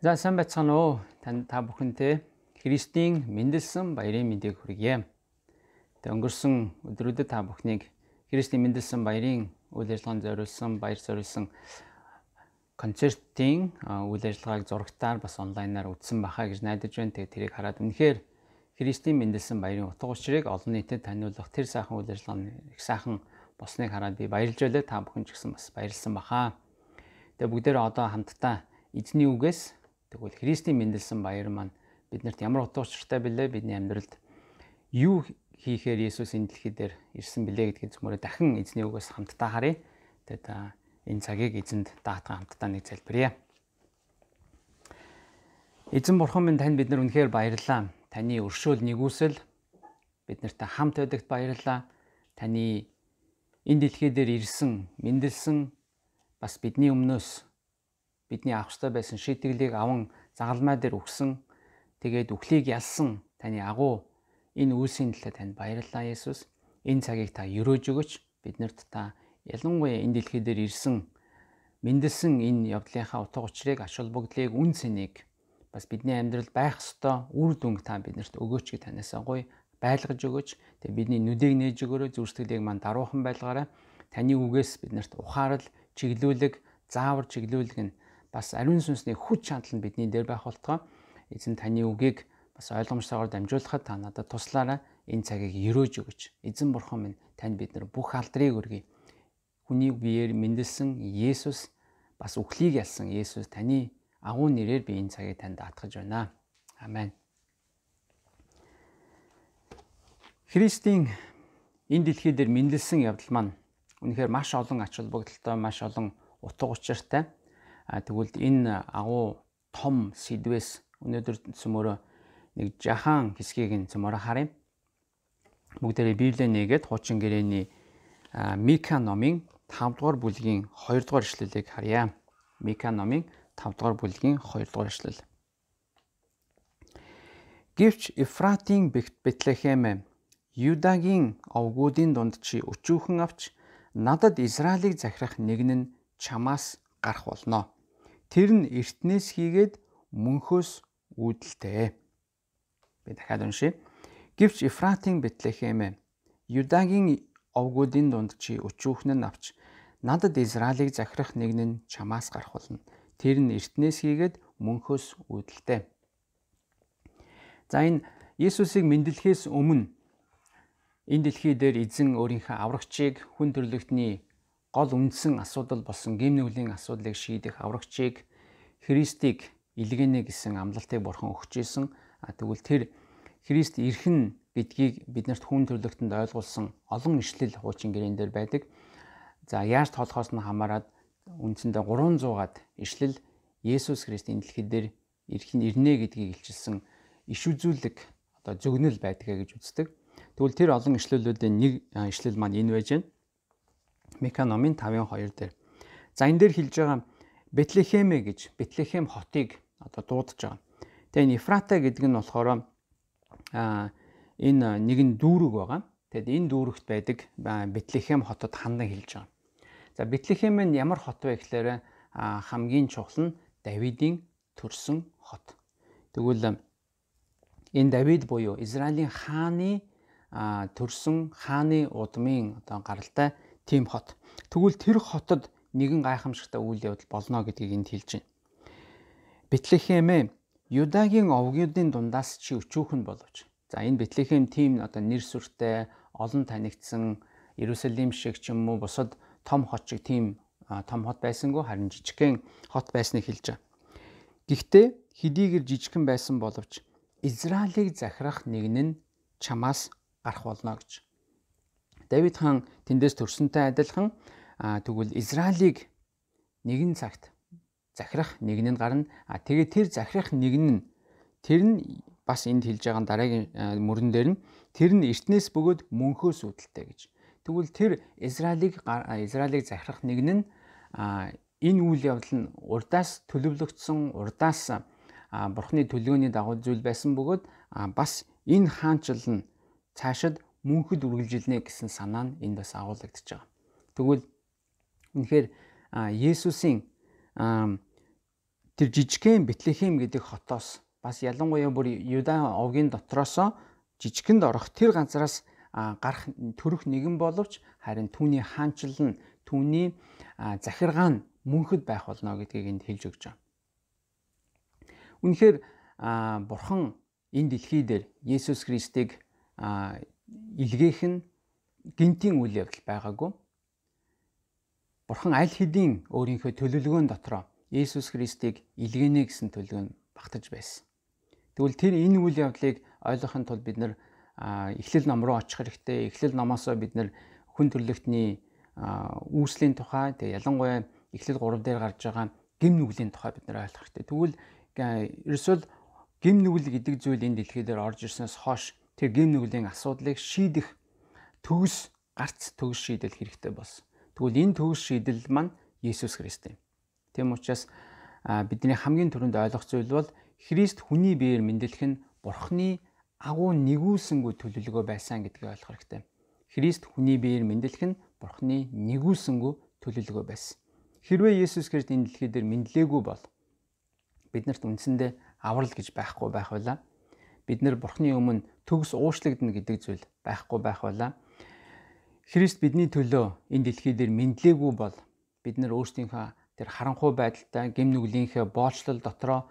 За сайн байцгаана уу? Та бүхэнтэй Христийн мэндэлсэн баярын мэндийг хүргье. Өнгөрсөн өдрүүдэд та бүхнийг Христийн мэндэлсэн баярын үйл ажиллагаанд зориулсан баяр зориулсан концертын үйл ажиллагааг зурагтаар бас онлайнаар үзсэн бахаа гэж найдаж байна. Тэгээд тэрийг хараад үнэхээр Христийн мэндэлсэн баярын утга учирыг олон нийтэд таниулах тэр сайхан үйл ажиллагааны их сайхан болсныг хараад би баярлж байлаа. Та бүхэн ч гэсэн бас баярлсан бахаа. Тэгээд бүгдээрээ одоо хамтдаа эзний үгээс тэгвэл Христийн мэндэлсэн баяр маань биднэрт ямар утга учиртай билээ, бидний амьдралд юу хийхээр Есүс энэ дэлхий дээр ирсэн билээ гэдгийг зөвмөрөө дахин эзний үгээс хамтдаа харъя. Тэгээд энэ цагийг эзэнд даатхан хамтдаа нэг залбирая. Эзэн бурхан минь танд бид нар үнэхээр баярлалаа. Таны өршөөл нэгүсэл биднэртэй хамт байдагт баярлалаа. Таны энэ дэлхий дээр ирсэн, мэндэлсэн бас бидний өмнөөс бидний авах ёстой байсан шийтгэлийг аван загалмай дээр өгсөн. Тэгээд үхлийг ялсан таны агуу энэ үйлсийн төлөө танд баярлалаа Есүс. Энэ цагийг та өрөөж өгөөч. Биднэрт та ялангуяа энэ дэлхий дээр ирсэн мэндэлсэн энэ явдлынхаа утга учирыг, ач холбогдлыг, үн цэнийг бас бидний амьдралд байх ёстой үр дүнг та биднэрт өгөөч гэж танаас гоё байлгаж өгөөч. Тэгээд бидний нүдийг нээж өгөөрэй, зүрх сэтгэлийг мань даруухан байлгаарай. Таны үгээс биднэрт ухаарал, чиглүүлэг, заавар чиглүүлэг нь бас ариун сүнсний хүч чадал нь бидний дээр байх болтугай. Эзэн таны үгийг бас ойлгомжтойгоор дамжуулахад та надад туслаарай. Энэ цагийг өрөөж өгөөч. Эзэн бурхан минь танд бид нар бүх алдрыг өргөе. Хүний биеэр мэндэлсэн Есүс бас үхлийг ялсан Есүс таны агуу нэрээр би энэ цагийг танд даатгаж байна. Амен. Христийн энэ дэлхий дээр мэндэлсэн явдал маань үнэхээр маш олон ач холбогдолтой, маш олон утга учиртай. Тэгвэл энэ агуу том сэдвээс өнөөдөр цөмөрөө нэг жахан хэсгийг нь цөмөрөө харъя. Бүгдээрээ Библийг нээгээд хуучин гэрээний Мика номын 5 дугаар бүлгийн 2 дугаар ишлэлийг харъя. Мика номын 5 дугаар бүлгийн 2 дугаар ишлэл. Гэвч Ефратийн Бэтлехем Юдагийн овгуудын дунд чи өчүүхэн авч надад Израилийг захирах нэгэн нь чамаас гарах болно. Тэр нь эртнээс хийгээд мөнхөөс үүдэлтэй. Би дахиад уншия. Гэвч Ефратийн Бэтлехем Юдагийн овгуудын дунд чи өчүүхэн нь авч надад Израилийг захирах нэгэн нь чамаас гарах болно. Тэр нь эртнээс хийгээд мөнхөөс үүдэлтэй. За энэ Есүсийг мэндэлэхээс өмнө энэ дэлхий дээр эзэн өөрийнхөө аврагчийг хүн төрлөختний гол үндсэн асуудал болсон гэм нүглийн асуудлыг шийдэх аврагчийг Христийг илгээнэ гэсэн амлалтыг бурхан өгч ийсэн. Тэгвэл тэр Христ ирхэн гэдгийг биднэрт хүн төрлөختөнд ойлгуулсан олон ишлэл хуучин гэрээн дээр байдаг. За яаж тоолохоос нь хамаарат үндсэндээ 300-аад ишлэл Есүс Христ энэ дэлхий дээр ирнэ гэдгийг илчилсэн иш үзүүлэг одоо зөгнөл байдгаа гэж үздэг. Тэгвэл тэр олон ишлэлүүдийн нэг ишлэл маань энэ байж байна. Мика номын 5:2 дээр. За энэ дээр хэлж байгаа Бэтлехемэ гэж Бэтлехем хотыг одоо дуудаж байгаа. Тэгээ энэ Ефрата гэдэг нь болохоор энэ нэгэн дүүрэг байгаа. Тэгэд энэ дүүрэгт байдаг Бэтлехем хотод хандан хэлж байгаа. За Бэтлехем нь ямар хот вэ гэхээр хамгийн чухал нь Давидын төрсөн хот. Тэгвэл энэ Давид буюу Израилийн хааны төрсөн хааны удмын одоо гаралтай тийм хот. Тэгвэл тэр хотод нэгэн гайхамшигтай үйл явдал болно гэдгийг энд хэлж байна. Бэтлехемэ Юдагийн овгуудын дундаас чи өчүүхэн боловч. За энэ Бэтлехем тийм одоо нэр сүртэй олон танигдсан Иерусалим шиг ч юм уу бусад том хот шиг тийм том хот байсангүй харин жижигхэн хот байсныг хэлж байгаа. Гэхдээ хэдийгээр жижигхэн байсан боловч Израилийг захирах нэгэн нь чамаас гарах болно гэж. Давид хаан тэндээс төрсөнтэй адилхан тэгвэл Израилийг нэгэн цагт захирах нэгэн нь гарна. Тэгээд тэр захирах нэгэн нь тэр нь бас энд хэлж байгаа дараагийн мөрөн дээр нь тэр нь эртнээс бөгөөд мөнхөөс үүдэлтэй гэж. Тэгвэл тэр Израилийг захирах нэгэн нь энэ үйл явдал нь урдаас төлөвлөгдсөн, урдаас бурхны төлөөний дагуу зүйл байсан бөгөөд бас энэ хаанчил нь цаашид мөнхөд үргэлжилнэ гэсэн санаа нь энд бас агуулгадж байгаа. Тэгвэл үнэхээр Есүсийн тэр жижигхэн Бэтлехэм гэдэг хотоос бас ялангуяа бүр Юда овгийн дотроосоо жижигхэнд орох тэр газараас гарах төрөх нэгэн боловч харин түүний хаанчил нь түүний захиргаа нь мөнхөд байх болно гэдгийг энд хэлж өгч байгаа. Үнэхээр Бурхан энэ дэлхий дээр Есүс Христийг илгээх нь гинтийн үйл явдал байгаагүй. Бурхан аль хэдийн өөрийнхөө төлөвлөгөөнд дотроо Есүс Христийг илгээнэ гэсэн төлөвлөгөөнд багтаж байсан. Тэгвэл тэр энэ үйл явдлыг ойлгохын тулд бид нар Эхлэл ном руу очих хэрэгтэй. Эхлэл номоосоо бид нар хүн төрлөختний үүслийн тухай, тэгээ ялангуяа Эхлэл 3 дээр гарч байгаа гим нүглийн тухай бид нар ойлгох хэрэгтэй. Тэгвэл ерөөсөл гим нүгэл гэдэг зүйл энэ дэлхий дээр орж ирснээс хойш тэр гим нүглийн асуудлыг шийдэх төгс шийдэл хэрэгтэй болсон. Тэгвэл энэ төгс шийдэл маань Есүс Христ юм. Тэм учраас бидний хамгийн түрүүнд ойлгох зүйл бол Христ хүний биеэр мэндэлэх нь Бурханы агуу нэгүүлсэнгүй төлөвлөгөө байсан гэдгийг ойлгох хэрэгтэй. Христ хүний биеэр мэндэлэх нь Бурханы нэгүүлсэнгүй төлөвлөгөө байсан. Хэрвээ Есүс Христ энэ дэлхий дээр мэдлээгүй бол биднэрт үндсэндээ аврал гэж байхгүй байх байлаа. Бид нар Бурханы өмнө төгс уушлагдана гэдэг зүйл байхгүй байх байлаа. Христ бидний төлөө энэ дэлхий дээр мэдлээгүй бол бид нар өөрсдийнхөө тэр харанхуй байдалтай гим нүглийнхээ боолчлол дотроо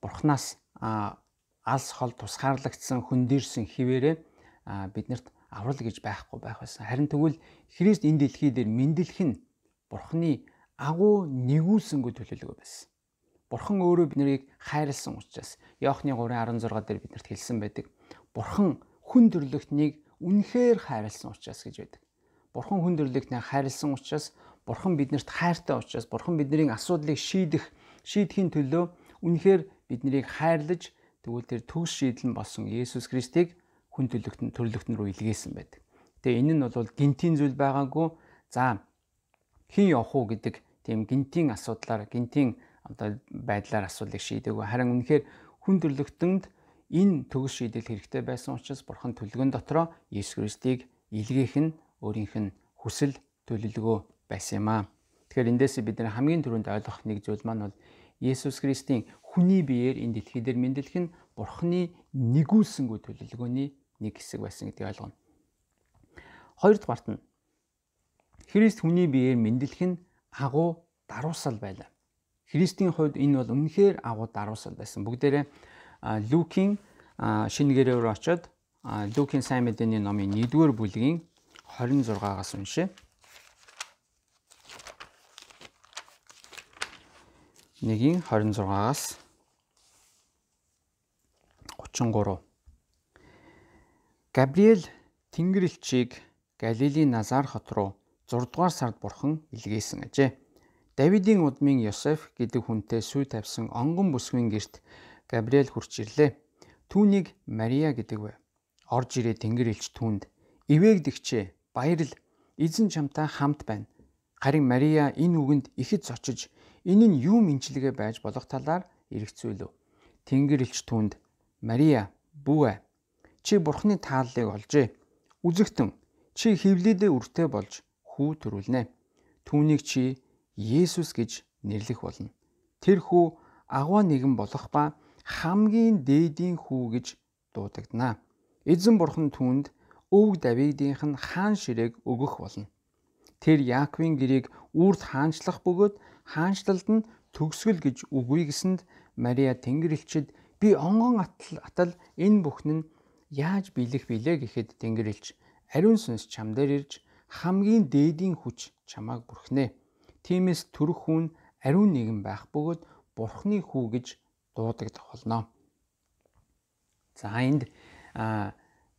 Бурханаас алс хол тусгаарлагдсан хөндөрсөн хിവэрээ биднэрт аврал гэж байхгүй байх байсан. Харин тэгвэл Христ энэ дэлхий дээр мэдлэх нь Бурханы агуу нэгүүлсэнгүй төлөвлөгөө байсан. Бурхан өөрөө биднийг хайрлсан учраас Иохны 3:16 дээр биднэрт хэлсэн байдаг. Бурхан хүн төрлөختнийг үнэхээр хайрлсан учраас гэж байдаг. Бурхан хүн төрлөختнийг хайрлсан учраас, Бурхан биднэрт хайртай учраас, Бурхан бидний асуудлыг шийдэхин төлөө үнэхээр биднийг хайрлаж тэгвэл тэр төгс шийдэл нь болсон Есүс Христийг хүн төрлөختн рүү илгээсэн байдаг. Тэгээ энэ нь бол гинтийн зүйл байгаагүй. За хэн явах уу гэдэг тийм гинтийн асуудлаар гинтийн байдлаар асуудлыг шийдээгүй. Харин үнэхээр хүн төрлөختөнд энэ төгс шийдэл хэрэгтэй байсан учраас Бурхан төлөвлөгөн дотроо Есүс Христийг илгээх нь өөрийнх нь хүсэл төлөвлөгөө байсан юм аа. Тэгэхээр эндээс бид нар хамгийн түрүүнд ойлгох нэг зүйл маань бол Есүс Христийн хүний биеэр энэ дэлхий дээр мэндэлэх нь Бурханы нэгүүлсэнгүй төлөвлөгөөний нэг хэсэг байсан гэдгийг ойлгоно. Хоёрдугаарт нь Христ хүний биеэр мэндэлэх нь агуу даруусал байлаа. Христийн хувьд энэ бол үнэхээр агуу даруусал байсан. Бүгдээрээ Лукийн шинэ гэрээ рүү очиод Лукийн сайн мэдээний номын 1-р бүлгийн 26-аас уншъя. 1:26-аас 33. Габриэл Тэнгэр элчийг Галилийн Назар хот руу 6 дугаар сард Бурхан илгээсэн ажээ. Давидын удмын Йосеф гэдэг хүнтэй сүй тавьсан онгон бүсгүйн гэрт Габриэл хурч ирлээ. Түүнийг Мария гэдэг вэ. Орж ирээ Тэнгэр элч түүнд "Эвээгдэгчээ, баярл, эзэн чамтай хамт байна. Харин Мария энэ үгэнд ихэд зочиж, энэ нь юу мэнчилгээ байж болох талаар эргэцүүлв. Тэнгэр элч түүнд "Мария, бүү ээ. Чи Бурханы тааллыг олжээ. Үзэгтэн, чи хевлидээ үртэй болж хүү төрүүлнэ. Түүнийг чи Есүс гэж нэрлэх болно. Тэр хүү агуу нэгэн болох ба хамгийн дээдийн хүү гэж дуудагдана. Эзэн Бурхан түүнд өвөг Давидынх нь хаан ширээг өгөх болно. Тэр Яаковын гэрийг үрд хаанчлах бөгөөд хаанчлалд нь төгсгөл гэж үгүй" гэсэнд Мария Тэнгэр элчид "Би онгон атал энэ бүхэн нь яаж биелэх билээ" гэхэд Тэнгэр элч "Ариун сүнс чам дээр ирж хамгийн дээдийн хүч чамааг бүрхнэ. Тиймээс төрөх хүн ариун нэгэн байх бөгөөд Бурханы хүү гэж дуудагдах болно." За энд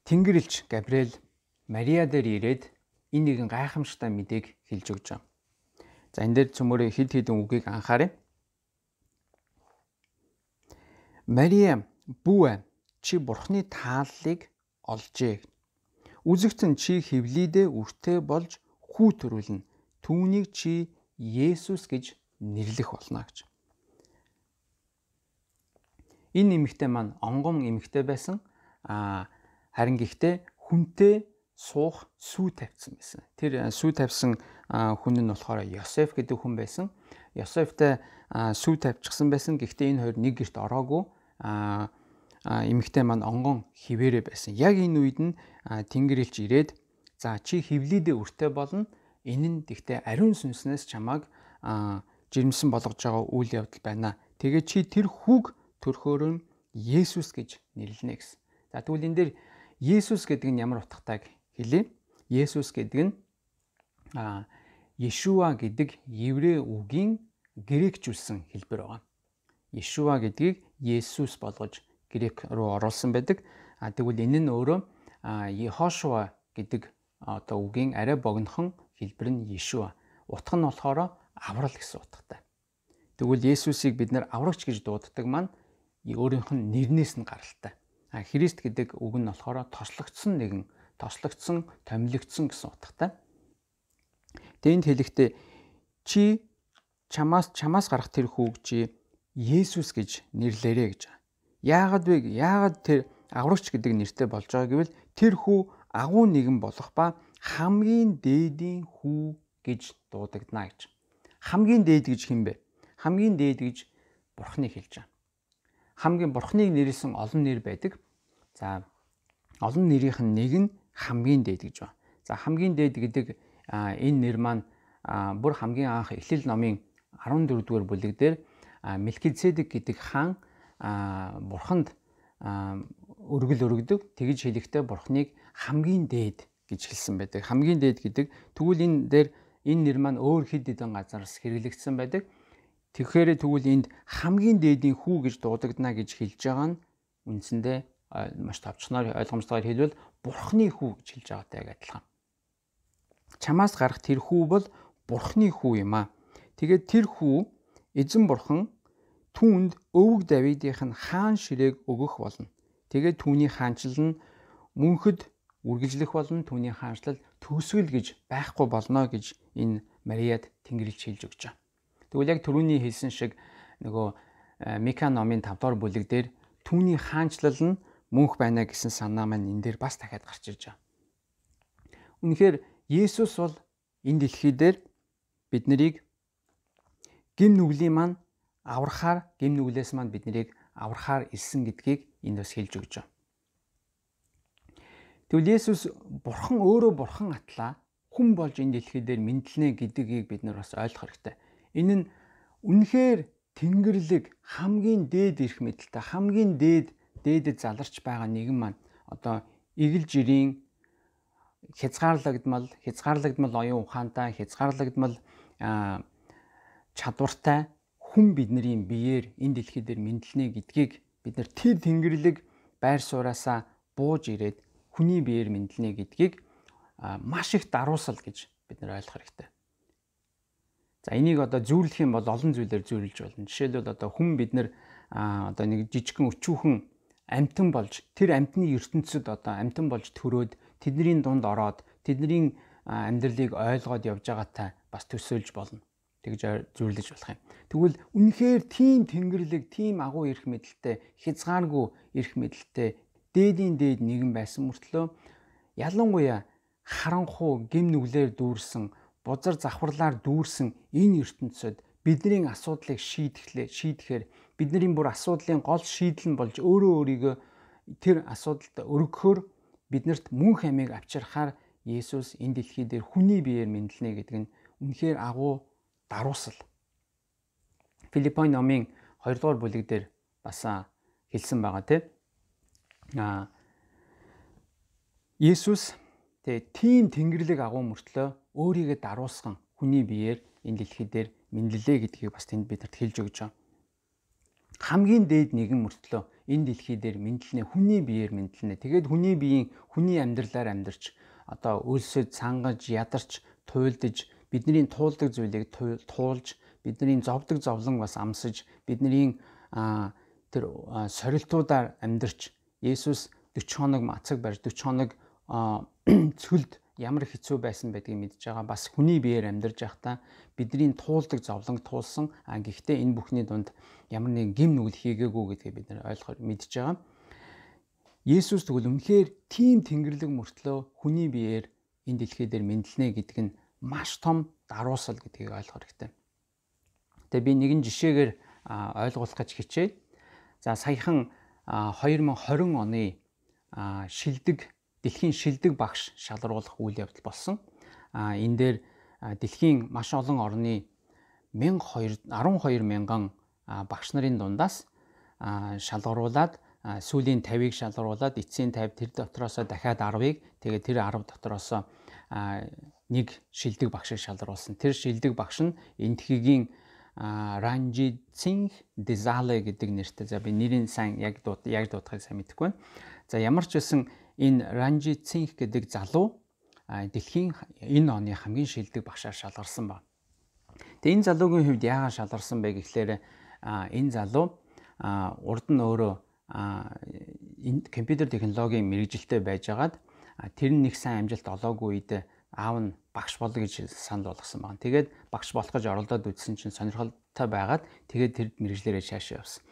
Тэнгэр элч Габриэл Мария дээр ирээд энэ нэгэн гайхамшигтай мэдээг хэлж өгч байгаа. За энэ дээр цөмөрөө хэд хэдэн үгийг анхаарай. Мария, бүү ээ. Чи Бурханы тааллыг олжээ. Үзэгтэн чи хевлидээ үртэй болж хүү төрүүлнэ. Түүнийг чи Есүс гэж нэрлэх болно гэж. Энэ эмэгтэй маань онгон эмэгтэй байсан. Харин гэхдээ хүнтэй суух сүү тавьсан байсан. Тэр сүү тавьсан хүн нь болохоор Йосеф гэдэг хүн байсан. Йосефтай сүү тавьчихсан байсан. Гэхдээ энэ хоёр нэг гэрт ороогүй. Эмэгтэй маань онгон хിവэрэ байсан. Яг энэ үед нь Тэнгэр элч ирээд за чи хевлидээ өртөө болно. Энэ нь тэгтээ ариун сүнснээс чамааг жирэмсэн болгож байгаа үйл явдал байна. Тэгээ чи тэр хүүг төрхөөр нь Есүс гэж нэрлэнэ гэсэн. За тэгвэл энэ дээр Есүс гэдэг нь ямар утгатайг хэлье. Есүс гэдэг нь Yeshua гэдэг еврей үгийн грекчүүлсэн хэлбэр байгаа. Yeshua гэдгийг Есүс болгож грек руу оруулсан байдаг. Тэгвэл энэ нь өөрөө Йехошуа гэдэг одоо үгийн арай богинохон хэлбэр нь Yeshua. Утга нь болохоор аврал гэсэн утгатай. Тэгвэл Есүсийг бид нэр аврагч гэж дууддаг маань өөрийнх нь нэрнээс нь гаралтай. Христ гэдэг үг нь болохоор тослогдсон нэгэн, тослогдсон, томилогдсон гэсэн утгатай. Тэнд хэлэхдээ чи чамаас гарах тэр хүүг чи Есүс гэж нэрлээрэ гэж. Яагаад вэ? Яагаад тэр аврагч гэдэг нэртэй болж байгаа гэвэл тэр хүү агуу нэгэн болох ба хамгийн дээдийн хүү гэж дуудагдана гэж. Хамгийн дээд гэж хэн бэ? Хамгийн дээд гэж Бурхныг хэлж байгаа. Хамгийн Бурхныг нэрлсэн олон нэр байдаг. За олон нэрийнх нь нэг нь хамгийн дээд гэж байна. За хамгийн дээд гэдэг энэ нэр маань бүр хамгийн анх Эхлэл номын 14 дугаар бүлэг дээр Мелкизедек гэдэг хаан Бурханд өргөл өргөдөг. Тэгж хэлэхдээ Бурхныг хамгийн дээд гэж хэлсэн байдаг. Хамгийн дээд гэдэг тэгвэл энэ дээр энэ нэр маань өөр хэд хэдэн газараас хэрэглэгдсэн байдаг. Тэгэхээр тэгвэл энд хамгийн дээдийн хүү гэж дуудагдана гэж хэлж байгаа нь үндсэндээ маш товчхоноор ойлгомжтойгоор хэлбэл Бурхны хүү гэж хэлж байгаатай адилхан. Чамаас гарах тэр хүү бол Бурхны хүү юм аа. Тэгээд тэр хүү эзэн Бурхан түүнд өвөг Давидынх нь хаан ширээг өгөх болно. Тэгээд түүний хаанчлал нь мөнхөд үргэлжлэх болно. Түүний хаанчлал төгсгөл гэж байхгүй болно гэж энэ Мариад Тэнгэрлэгч хэлж өгч байгаа. Тэгвэл яг түрүүний хэлсэн шиг нөгөө Мика номын 5 дугаар бүлэг дээр түүний хаанчлал нь мөнх байна гэсэн санаа маань энэ дээр бас дахиад гарч ирж байгаа. Үнэхээр Есүс бол энэ дэлхий дээр бид нарыг гим нүглийн маань аврахаар, гим нүглээс маань бид нарыг аврахаар илсэн гэдгийг энд бас хэлж өгч байгаа. Тэгвэл Есүс Бурхан өөрөө Бурхан атлаа хүн болж энэ дэлхий дээр мэдлэнэ гэдгийг бид нар бас ойлгох хэрэгтэй. Энэ нь үнэхээр Тэнгэрлэг хамгийн дээд эрх мэдэлтэй, хамгийн дээдэд заларч байгаа нэгэн маань одоо игэл жирийн хязгаарлагдмал оюун ухаантай, хязгаарлагдмал чадвартай хүн бидний биеэр энэ дэлхий дээр мэдлэнэ гэдгийг бид нар тэр Тэнгэрлэг байр суураасаа бууж ирээд хүний биеэр мэдлэнэ гэдгийг маш их даруусал гэж бид нар ойлгох хэрэгтэй. За энийг одоо зүйрлэх юм бол олон зүйлээр зүйрлж болно. Жишээлбэл одоо хүн бид нар одоо нэг жижигхэн өчүүхэн амтан болж тэр амтны ертөнцид одоо амтан болж төрөөд тэдний дунд ороод тэдний амьдралыг ойлгоод явж байгаатай бас төсөөлж болно. Тэгж зүйрлэж болох юм. Тэгвэл үнэхээр тийм Тэнгэрлэг, тийм агуу эрх мэдэлтэй, хязгааргүй эрх мэдэлтэй дээдийн дээд нэгэн байсан мөртлөө ялангуяа харанхуй гим нүглээр дүүрсэн, бузар завхарлаар дүүрсэн энэ ертөнцид бидний асуудлыг шийдэхээр бидний бүр асуудлын гол шийдэл нь болж өөрийгөө тэр асуудалд өргөхөөр биднэрт мөнх амийг авчирхаар Есүс энэ дэлхий дээр хүний биеэр мэдлэнэ гэдэг нь үнэхээр агуу даруусал. Филиппоин номын 2 дугаар бүлэг дээр бас хэлсэн байгаа тийм. Есүс тийм Тэнгэрлэг агуу мөртлөө өөрийгөө даруусган хүний биеэр энэ дэлхий дээр мэдлэлээ гэдгийг бас тэнд бидэрт хэлж өгч байгаа. Хамгийн дээд нэгэн мөртлөө энэ дэлхий дээр мэдлэнэ, хүний биеэр мэдлэнэ. Тэгээд хүний биеийн хүний амьдралаар амьдарч одоо өлсөд, сангаж, ядарч, туйлдж, бидний туулдаг зүйлийг туулж, бидний зовдөг зовлон бас амсаж, бидний тэр сорилтуудаар амьдарч, Есүс 40 хоног мацаг барьж 40 хоног цөлд ямар хэцүү байсан байдгийг мэдж байгаа. Бас хүний биеэр амьдарч байхдаа бидний туулдаг зовлонг туулсан. Гэхдээ энэ бүхний дунд ямар нэгэн гим нүгэл хийгээгүй гэдгийг бид нар ойлгох мэдж байгаа. Есүс тэгвэл үнэхээр тийм Тэнгэрлэг мөртлөө хүний биеэр энэ дэлхий дээр мэдлэнэ гэдэг нь маш том даруусал гэдгийг ойлгох хэрэгтэй. Тэгээ би нэгэн жишээгээр ойлгуулах гэж хичээе. За саяхан 2020 оны дэлхийн шилдэг багш шалгаруулах үйл явдал болсон. Энэ дээр дэлхийн маш олон орны 12 мянган багш нарын дундаас шалгаруулад сүүлийн 50-ыг шалгаруулад эцсийн 50 тэр дотроос дахиад 10-ыг тэгээд тэр 10 дотроос нэг шилдэг багшийг шалгаруулсан. Тэр шилдэг багш нь Энтхэгийн Ранжи Цинх Дезале гэдэг нэртэй. За би нэрийн сайн яг дуудахыг сайн мэдэхгүй байна. За ямар ч байсан энэ Ранжи Цинх гэдэг залуу дэлхийн энэ оны хамгийн шилдэг багшаар шалгарсан ба. Тэгээ энэ залуугийн хувьд яагаад шалгарсан бэ гэхлээр энэ залуу урд нь өөрөө энэ компьютер технологийн мэрэгжилтэй байжгаад тэр нэг сайн амжилт олоогүй үед аав нь багш болё гэж санал болгосон байна. Тэгээд багш болох гэж оролдоод үзсэн чинь сонирхолтой байгаад тэгээд тэр мэрэгжлээрээ цаашаа явсан.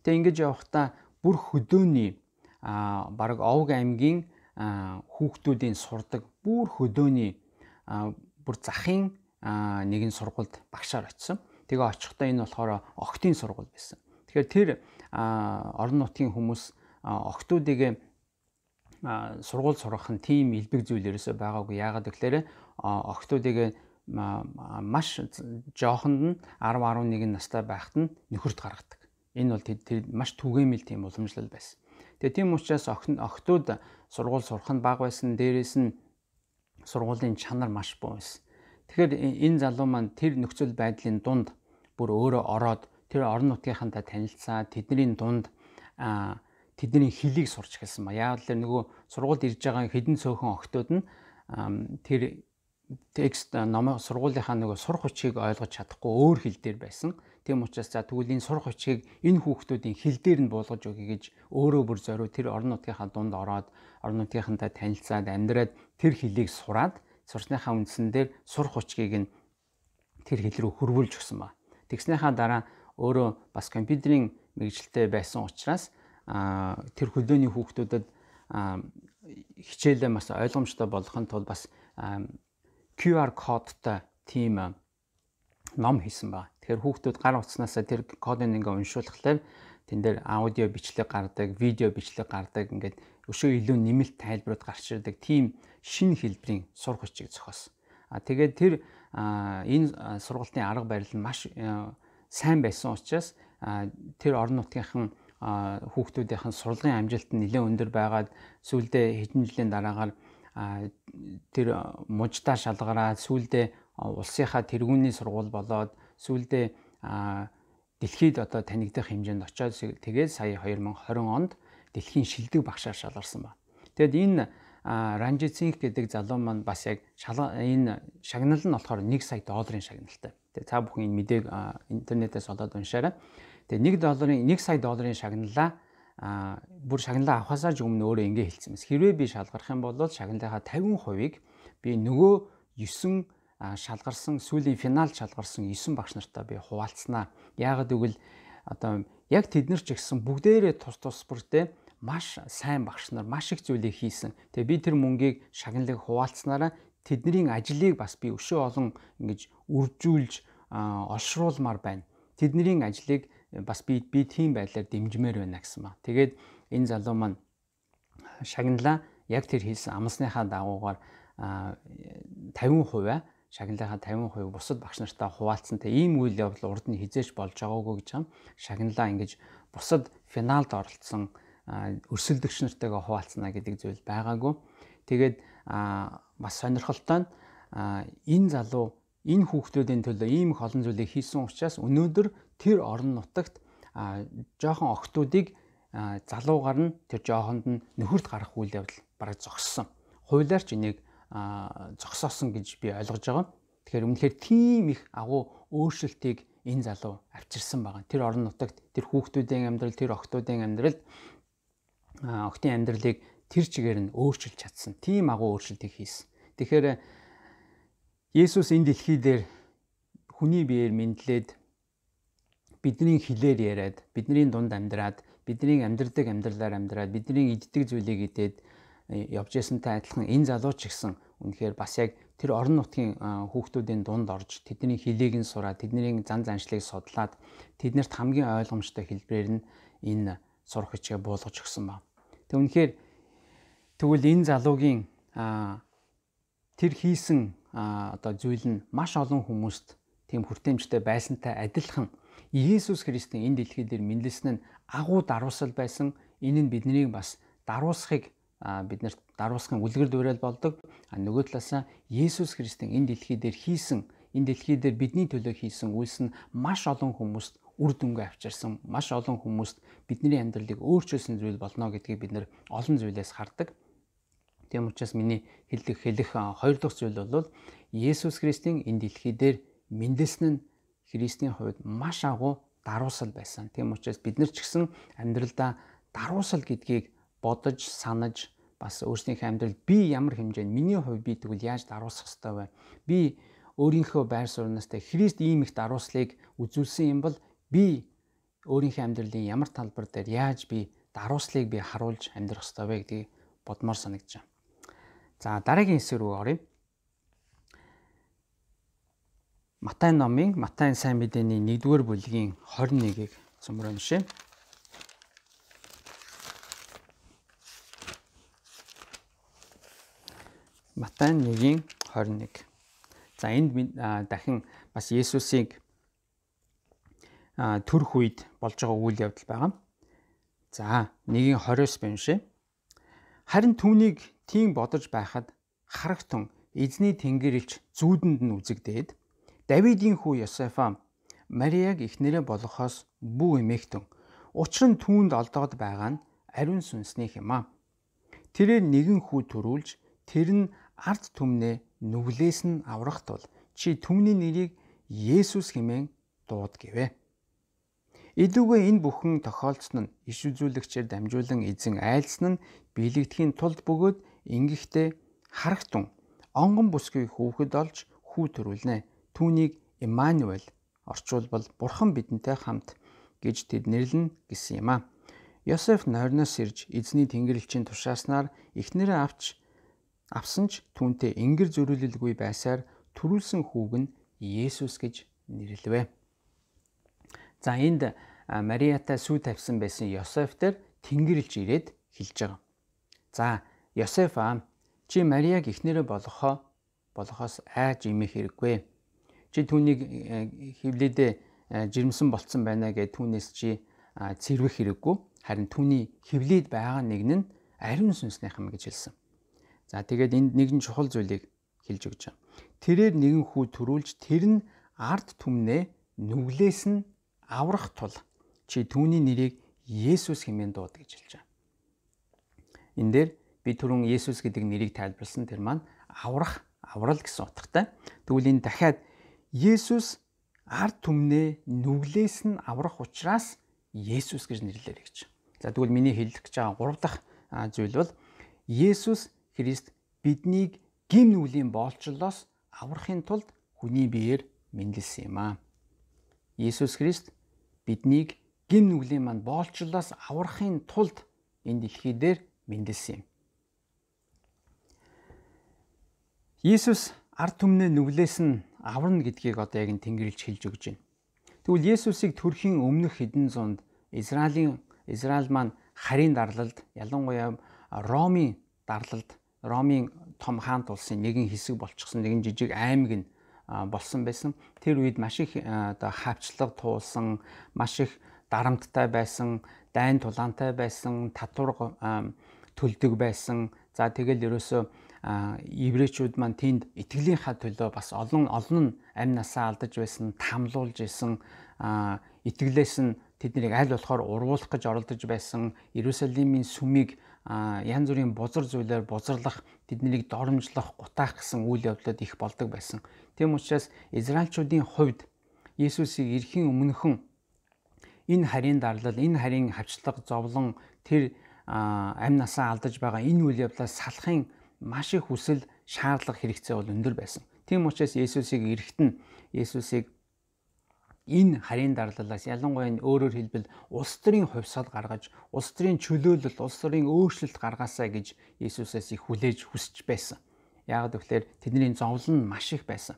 Тэгээд ингэж явахдаа бүр хөдөөний бараг Овг аймгийн хүүхдүүдийн сурдаг бүр хөдөөний бүр захын нэгэн сургуульд багшаар очисон. Тэгээ очихдоо энэ болохоор охтын сургууль байсан. Тэгэхээр тэр орон нутгийн хүмүүс охтуудыг сургууль сургах нь тийм элбэг зүйл ерөөсөй байгаагүй. Яагаад гэвэл охтуудыг маш жоохонд нь 10-11 настай байхад нь нөхөрт гаргадаг. Энэ бол тэр маш түгээмэл тийм уламжлал байсан. Тэгээ тийм учраас охтууд сургууль сурах нь бага байсан. Дээрээс нь сургуулийн чанар маш буу байсан. Тэгэхээр энэ залуу маань тэр нөхцөл байдлын дунд бүр өөрөө ороод тэр орон нутгийнхантай танилцаа, тэдний дунд тэдний хэлийг сурч эхэлсэн ба. Яагаад гэвэл нөгөө сургуульд ирж байгаа хэдэн цөөхөн охтууд нь тэр текст сургуулийнхаа нөгөө сурах хүчийг ойлгож чадахгүй өөр хэл дээр байсан. Тийм учраас за тэгвэл энэ сурах хүчийг энэ хүүхдүүдийн хэл дээр нь буулгаж өгье гэж өөрөө бүр зориу тэр орон нутгийнхаа дунд ороод орон нутгийнхантай танилцаад амьдраад тэр хэлийг сураад сурсныхаа үндсэн дээр сурах хүчийг нь тэр хэл рүү хөрвүүлж өгсөн ба. Тэгснийхаа дараа өөрөө бас компьютерийн мэрэгжилтэй байсан учраас тэр хөлөөний хүүхдүүдэд хичээлээ бас ойлгомжтой болгохын тулд бас QR кодтой тийм ном хийсэн ба. Тэгэхээр хүүхдүүд гар утснаас тэр кодыг ингээ уншуулхлаар тэн дээр аудио бичлэг гардаг, видео бичлэг гардаг, ингээд өшөө илүү нэмэлт тайлбарууд гарч ирдэг тийм шинэ хэлбэрийн сурах хүчийг зохиосон. Тэгээд тэр энэ сургалтын арга барил нь маш сайн байсан учраас тэр орон нутгийнхан хүүхдүүдийн сурлагын амжилт нь нэлээд өндөр байгаад сүүлдээ хэдэн жилийн дараагаар тэр мужидаа шалгараад сүүлдээ улсынхаа тэргүүний сургууль болоод сүүлдээ дэлхийд одоо танигдах хэмжээнд очоод тэгээд сая 2020 онд дэлхийн шилдэг багшаар шалгарсан ба. Тэгэд энэ Ранжи Цинх гэдэг залуу маань бас яг энэ шагнал нь болохоор $1 сая шагналтай. Тэгээ та бүхэн энэ мэдээг интернетээс олоод уншаарай. Тэгээ $1 сая шагналаа бүр шагналаа авахаас өмнө өөрөө ингэ хэлсэн мэс. Хэрвээ би шалгарах юм бол шагналынхаа 50%-ийг би нөгөө 9 шалгарсан сүүлийн финалд шалгарсан 9 багш нартаа би хуваалцсанаа. Яагаад гэвэл одоо яг тэд нар ч гэсэн бүгдээрээ тус бүртээ маш сайн багш нар маш их зүйлийг хийсэн. Тэгээ би тэр мөнгийг шагналыг хуваалцсанараа тэдний ажлыг бас би өшөө олон ингэж үржүүлж олшруулмаар байна. Тэдний ажлыг бас би тийм байдлаар дэмжмээр байна гэсэн ба. Тэгээд энэ залуу маань шагналаа яг тэр хийсэн амласныхаа дагуугаар 50% шагналынхаа 50% бусад багш нартаа хуваалцсан. Тэгээ ийм үйл явдал урд нь хизээч болж байгаагүй гэж юм. Шагналаа ингэж бусад финалд оролцсон өрсөлдөгч нартайгаа хуваалцна гэдэг зүйл байгаагүй. Тэгээд бас сонирхолтой нь энэ залуу энэ хүүхдүүдийн төлөө ийм их олон зүйлийг хийсэн учраас өнөөдөр тэр орон нутагт жоохон охтуудыг залуугаар нь тэр жоохонд нь нөхөрт гарах үйл явдал бараг зогссон. Хуулиар ч энийг зогсоосон гэж би ойлгож байгаа. Тэгэхээр үнэхээр тийм их агуу өөрчлөлтийг энэ залуу авчирсан байгаа. Тэр орон нутагт тэр хүүхдүүдийн амьдрал, тэр охтуудын амьдралд охтын амьдралыг тэр чигээр нь өөрчилж чадсан. Тийм агуу өөрчлөлтийг хийсэн. Тэгэхээр Есүс энэ дэлхий дээр хүний биеэр мэдлээд бидний хэлээр яриад, бидний дунд амьдраад, бидний амьдрдаг амьдралаар амьдраад, бидний иддэг зүйлийг идээд явж байсантай адилхан энэ залуу ч гэсэн үнэхээр бас яг тэр орон нутгийн хүүхдүүдийн дунд орж тэдний хэлийг нь сураад тэдний зан заншлыг судлаад тэднэрт хамгийн ойлгомжтой хэлбэрээр нь энэ сурах хичээл буулгаж өгсөн байна. Тэг үнэхээр тэгвэл энэ залуугийн тэр хийсэн одоо зүйл нь маш олон хүмүүст тийм хүртээмжтэй байсантай адилхан Иесус Христийн энэ дэлхий дээр мэндэлсэн нь агуу даруусал байсан. Энэ нь биднийг бас даруусахыг биднэрт даруусахын үлгэр дуурайл болдог. Нөгөө талаасаа Иесус Христийн энэ дэлхий дээр хийсэн, энэ дэлхий дээр бидний төлөө хийсэн үйлс нь маш олон хүмүүст үр дүнгээ авчирсан, маш олон хүмүүст бидний амьдралыг өөрчилсөн зүйл болно гэдгийг бид нэр олон зүйлээс хардаг. Тийм учраас миний хэлэх хоёр дахь зүйл бол Иесус Христийн энэ дэлхий дээр мэндэлсэн нь Христийн хувьд маш агуу даруусал байсан. Тийм учраас бид нар ч гэсэн амьдралдаа даруусал гэдгийг бодож, санаж бас өөрсдийнхээ амьдралд би ямар хэмжээнд миний хувьд би тэгвэл яаж даруусах ёстой вэ? Би өөрийнхөө байр сууриастай Христ ийм их дарууслыг үзүүлсэн юм бол би өөрийнхөө амьдралын ямар талбар дээр яаж би дарууслыг би харуулж амьдрах ёстой вэ гэдгийг бодмоор санагдаж байна. За дараагийн хэсэг рүү оръё. Матай сайн мэдээний 1-р бүлгийн 21-ийг цөмөр уншъя. Матай 1:21. За энд дахин бас Есүсийг төрөх үед болж байгаа үйл явдал байгаа. За 1:29 уншъя. Харин түүнийг тийм бодож байхад харагтун эзний тэнгэрлэгч зүүдэнд нь үзэгдээд Давидын хүү Йосефа Мариаг эхнэрээ болгохоос бүү эмээгтэн. Учир нь түүнд олдоод байгаа нь ариун сүнсний хэмээн. Тэрээр нэгэн хүү төрүүлж тэр нь ард түмнээ нүглээс нь аврах тул чи түүний нэрийг Есүс хэмээн дууд гэвэ. Илүүгээ энэ бүхэн тохиолдсон нь иш үзүүлэгчээр дамжуулан эзэн айлсан нь биелэгдэхийн тулд бөгөөд ингэхдээ харагтун онгон бүсгүй хүүхэд олж хүү төрүүлнэ. Түүнийг Иммануэль орчуулбал Бурхан бидэнтэй хамт гэж тэд нэрлэнэ гэсэн юм а. Йосеф нойрноос ирж эзний тэнгэрлэгчийн тушааснаар эхнэрээ авсан ч түүнтэй ингэр зөрүүлэлгүй байсаар төрүүлсэн хүүг нь Есүс гэж нэрлэвэ. За энд Мариатай сүү тавьсан байсан Йосеф дээр тэнгэрлэгч ирээд хэлж байгаа. За Йосеф чи Мариаг эхнэрээ болгохоос айж имэх хэрэггүй. Чи түүнийг хевлэдээ жирэмсэн болцсон байна гэж түүнээс чи цэрвэх хэрэггүй. Харин түүний хевлэд байгаа нэг нь ариун сүнснийхэн гэж хэлсэн. За тэгээд энд нэгэн чухал зүйлийг хэлж өгч байгаа. Тэрээр нэгэн хүү төрүүлж тэр нь ард түмнээ нүглээс нь аврах тул чи түүний нэрийг Есүс хэмээн дууд гэж хэлж байгаа. Энэ дээр би түрүүн Есүс гэдэг нэрийг тайлбарласан тэр маань аврал гэсэн утгатай. Тэгвэл энэ дахиад Есүс ард түмнээ нүглээс нь аврах учраас Есүс гэж нэрлэлээ гэж. За тэгвэл миний хэлэх гэж байгаа 3 дахь зүйл бол Есүс Христ биднийг гим нүглийн боолчлолоос аврахын тулд хүний биеэр мэндэлсэн юм а. Есүс Христ биднийг гим нүглийн манд боолчлолоос аврахын тулд энэ дэлхий дээр мэндэлсэн юм. Есүс ард түмнээ нүглээс нь аварна гэдгийг одоо яг тэнгэрлэгч хэлж өгч байна. Тэгвэл Есүсийг төрхийн өмнөх хэдэн зуунд Израиль маань харийн дарлалд, ялангуяа Ромын том хаант улсын нэгэн хэсэг болчихсон, нэгэн жижиг аймаг нь болсон байсан. Тэр үед маш их одоо хавчлага туулсан, маш их дарамттай байсан, дайн тулаантай байсан, татвар төлдөг байсан. За тэгэл ерөөсөө еврейчүүд маань тэнд итгэлийнхаа төлөө бас олон нь амь насаа алдаж байсан, тамлуулж байсан, итгэлээс нь тэднийг аль болохоор урвуулах гэж оролдож байсан, Иерусалимийн сүмийг янз бүрийн бузар зүйлээр бузарлах, тэднийг доромжлох, гутаах гэсэн үйл явдлууд их болдог байсан. Тийм учраас Израильчүүдийн хувьд Есүсийг ирэхийн өмнөхөн энэ харийн дарлал, энэ харийн хавчлага зовлон, тэр амь насаа алдаж байгаа энэ үйл явдлаас салахын маш их хүсэл, шаардлага, хэрэгцээ бол өндөр байсан. Тийм учраас Есүсийг ирэхэд нь Есүсийг энэ харийн дарлалаас ялангуяа өөрөөр хэлбэл улс төрийн хувьсгал гаргаж, улс төрийн чөлөөлөл, улс төрийн өөрчлөлт гаргаасаа гэж Есүсээс их хүлээж хүсэж байсан. Яагаад гэвэл тэдний зовлон нь маш их байсан.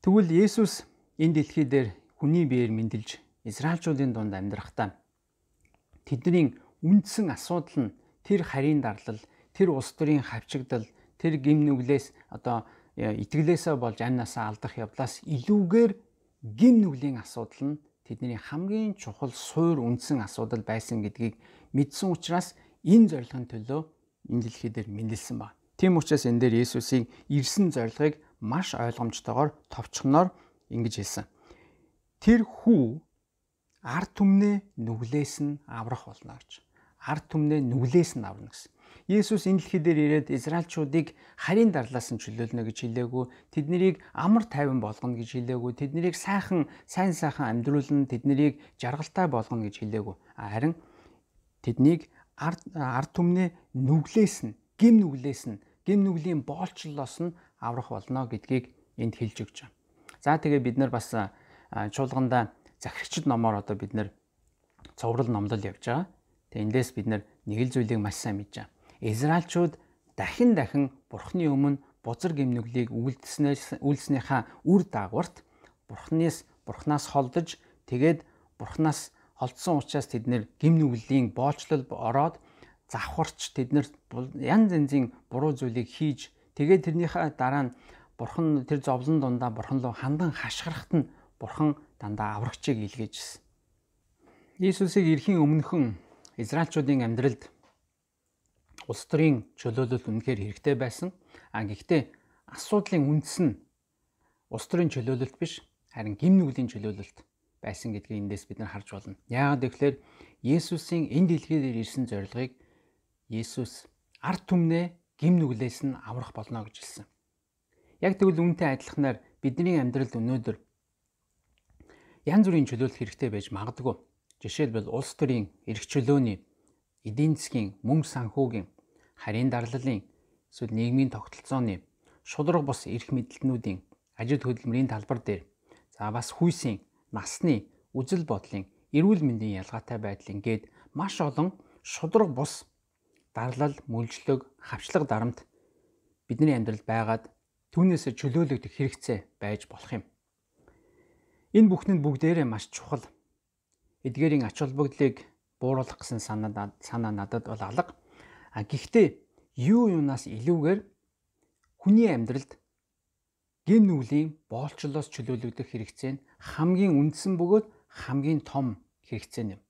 Тэгвэл Есүс энэ дэлхий дээр хүний биеэр мэндэлж Израильчуудын дунд амьдрахдаа тэдний үндсэн асуудал нь тэр харийн дарлал, тэр улс төрийн хавчигдал, тэр гим нүглээс итгэлээсээ болж амнасаа алдах явдлаас илүүгээр гим нүглийн асуудал нь тэдний хамгийн чухал суур үндсэн асуудал байсан гэдгийг мэдсэн учраас энэ зорилгын төлөө энэ дэлхий дээр мэндэлсэн баг. Тийм учраас энэ дээр Есүсийн ирсэн зорилгыг маш ойлгомжтойгоор товчхоноор ингэж хэлсэн. Тэр хүү ард түмнээ нүглээс нь аврах болно гэж. Ард түмнээ нүглээс нь авна гэсэн. Есүс энэ дэлхий дээр ирээд Израильчуудыг харийн дарлаас нь чөлөөлнө гэж хэлээгүй, тэднийг амар тайван болгоно гэж хэлээгүй, тэднийг сайн сайхан амьдруулна, тэднийг жаргалтай болгоно гэж хэлээгүй. Харин тэднийг ард түмнээ нүглээс нь, гим нүглийн боолчлолоос нь аврах болно гэдгийг энд хэлж өгч байна. За тэгээ бид нар бас чуулгандаа захирагчид номоор бид нар цоврал номлол явж байгаа. Тэгээ эндээс бид нар нэг л зүйлийг маш сайн мэдж байгаа. Израильчууд дахин Бурхны өмнө бузар гимнүглийг үйлснийхаа үр дагаварт Бурханаас холдож тэгээд Бурханаас холдсон учраас тэд нэр гимнүглийн боолчлол ороод завхарч тэд нар янз янзын буруу зүйлийг хийж тэгээд тэрнийхээ дараа нь Бурхан тэр зовлон дундаа Бурхан руу хандан хашгирахт нь Бурхан дандаа аврагчийг илгээжсэн. Иесусыг эрхийн өмнөхөн Израильчуудын амьдралд улс төрийн чөлөөлөл үнэхээр хэрэгтэй байсан. Гэхдээ асуудлын үндэс нь улс төрийн чөлөөлөлт биш, харин гим нүглийн чөлөөлөлт байсан гэдгийг эндээс бид нар харж байна. Яагаад гэвэл Есүсийн энэ дэлхий дээр ирсэн зорилгыг Есүс ард түмнээ гим нүглээс нь аврах болно гэж хэлсэн. Яг тэгвэл үүнтэй адилханаар бидний амьдралд өнөөдөр янз бүрийн чөлөөлөл хэрэгтэй байж магадгүй. Жишээлбэл улс төрийн эрх чөлөөний, эдийн засгийн, мөнгө санхүүгийн, харийн дарлалын, эсвэл нийгмийн тогтолцооны, шударга бус эрх мэдэлтнүүдийн, ажил хөдөлмөрийн талбар дээр, за бас хүйсийн, насны, үзэл бодлын, эрүүл мэндийн ялгаатай байдлын гээд маш олон шударга бус дарлал, мөлжлөг, хавчлаг дарамт бидний амьдралд байгаад түүнээс чөлөөлөгдөх хэрэгцээ байж болох юм. Энэ бүхний бүгдээрээ маш чухал. Эдгээрийн ач холбогдлыг бууруулах гэсэн санаа надад бол алга. Гэхдээ юунаас илүүгээр хүний амьдралд гим нүглийн боолчлолоос чөлөөлөгдөх хэрэгцээ нь хамгийн үндсэн бөгөөд хамгийн том хэрэгцээ юм.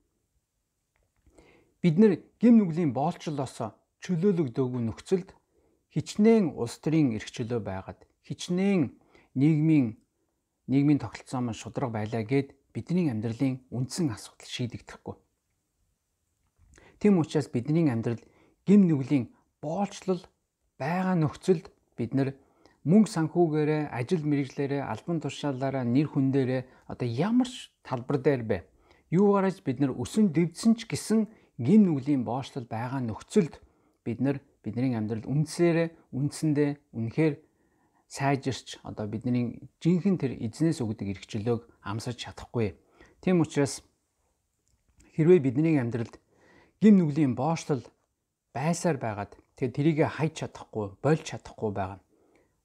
Бид нэр гим нүглийн боолчлолоос чөлөөлөгдөөгүй нөхцөлд хичнээн улс төрийн эрх чөлөө байгаад хичнээн нийгмийн тогтолцоо маань шударга байлаа гэд бидний амьдралын үндсэн асуудал шийдэгдэхгүй. Тийм учраас бидний амьдрал гим нүглийн боолчлол байгаа нөхцөлд бид нар мөнгө санхүүгээрээ, ажил мэргэжлээрээ, албан тушаалаараа, нэр хүндээрээ ямар ч талбар дээр бэ. Юугаарч бид нар өсөн дэвдсэн ч гэсэн гим нүглийн боолчлол байгаа нөхцөлд бид нар бидний амьдрал үндсэндээ үнэхээр сайжирч бидний жинхэнэ тэр эзнээс өгдөг эрх чөлөөг амсаж чадахгүй. Тийм учраас хэрвээ бидний амьдралд гим нүглийн боолчлол байсаар байгаад тэгээд тэрийг хайж чадахгүй, болж чадахгүй байгаа.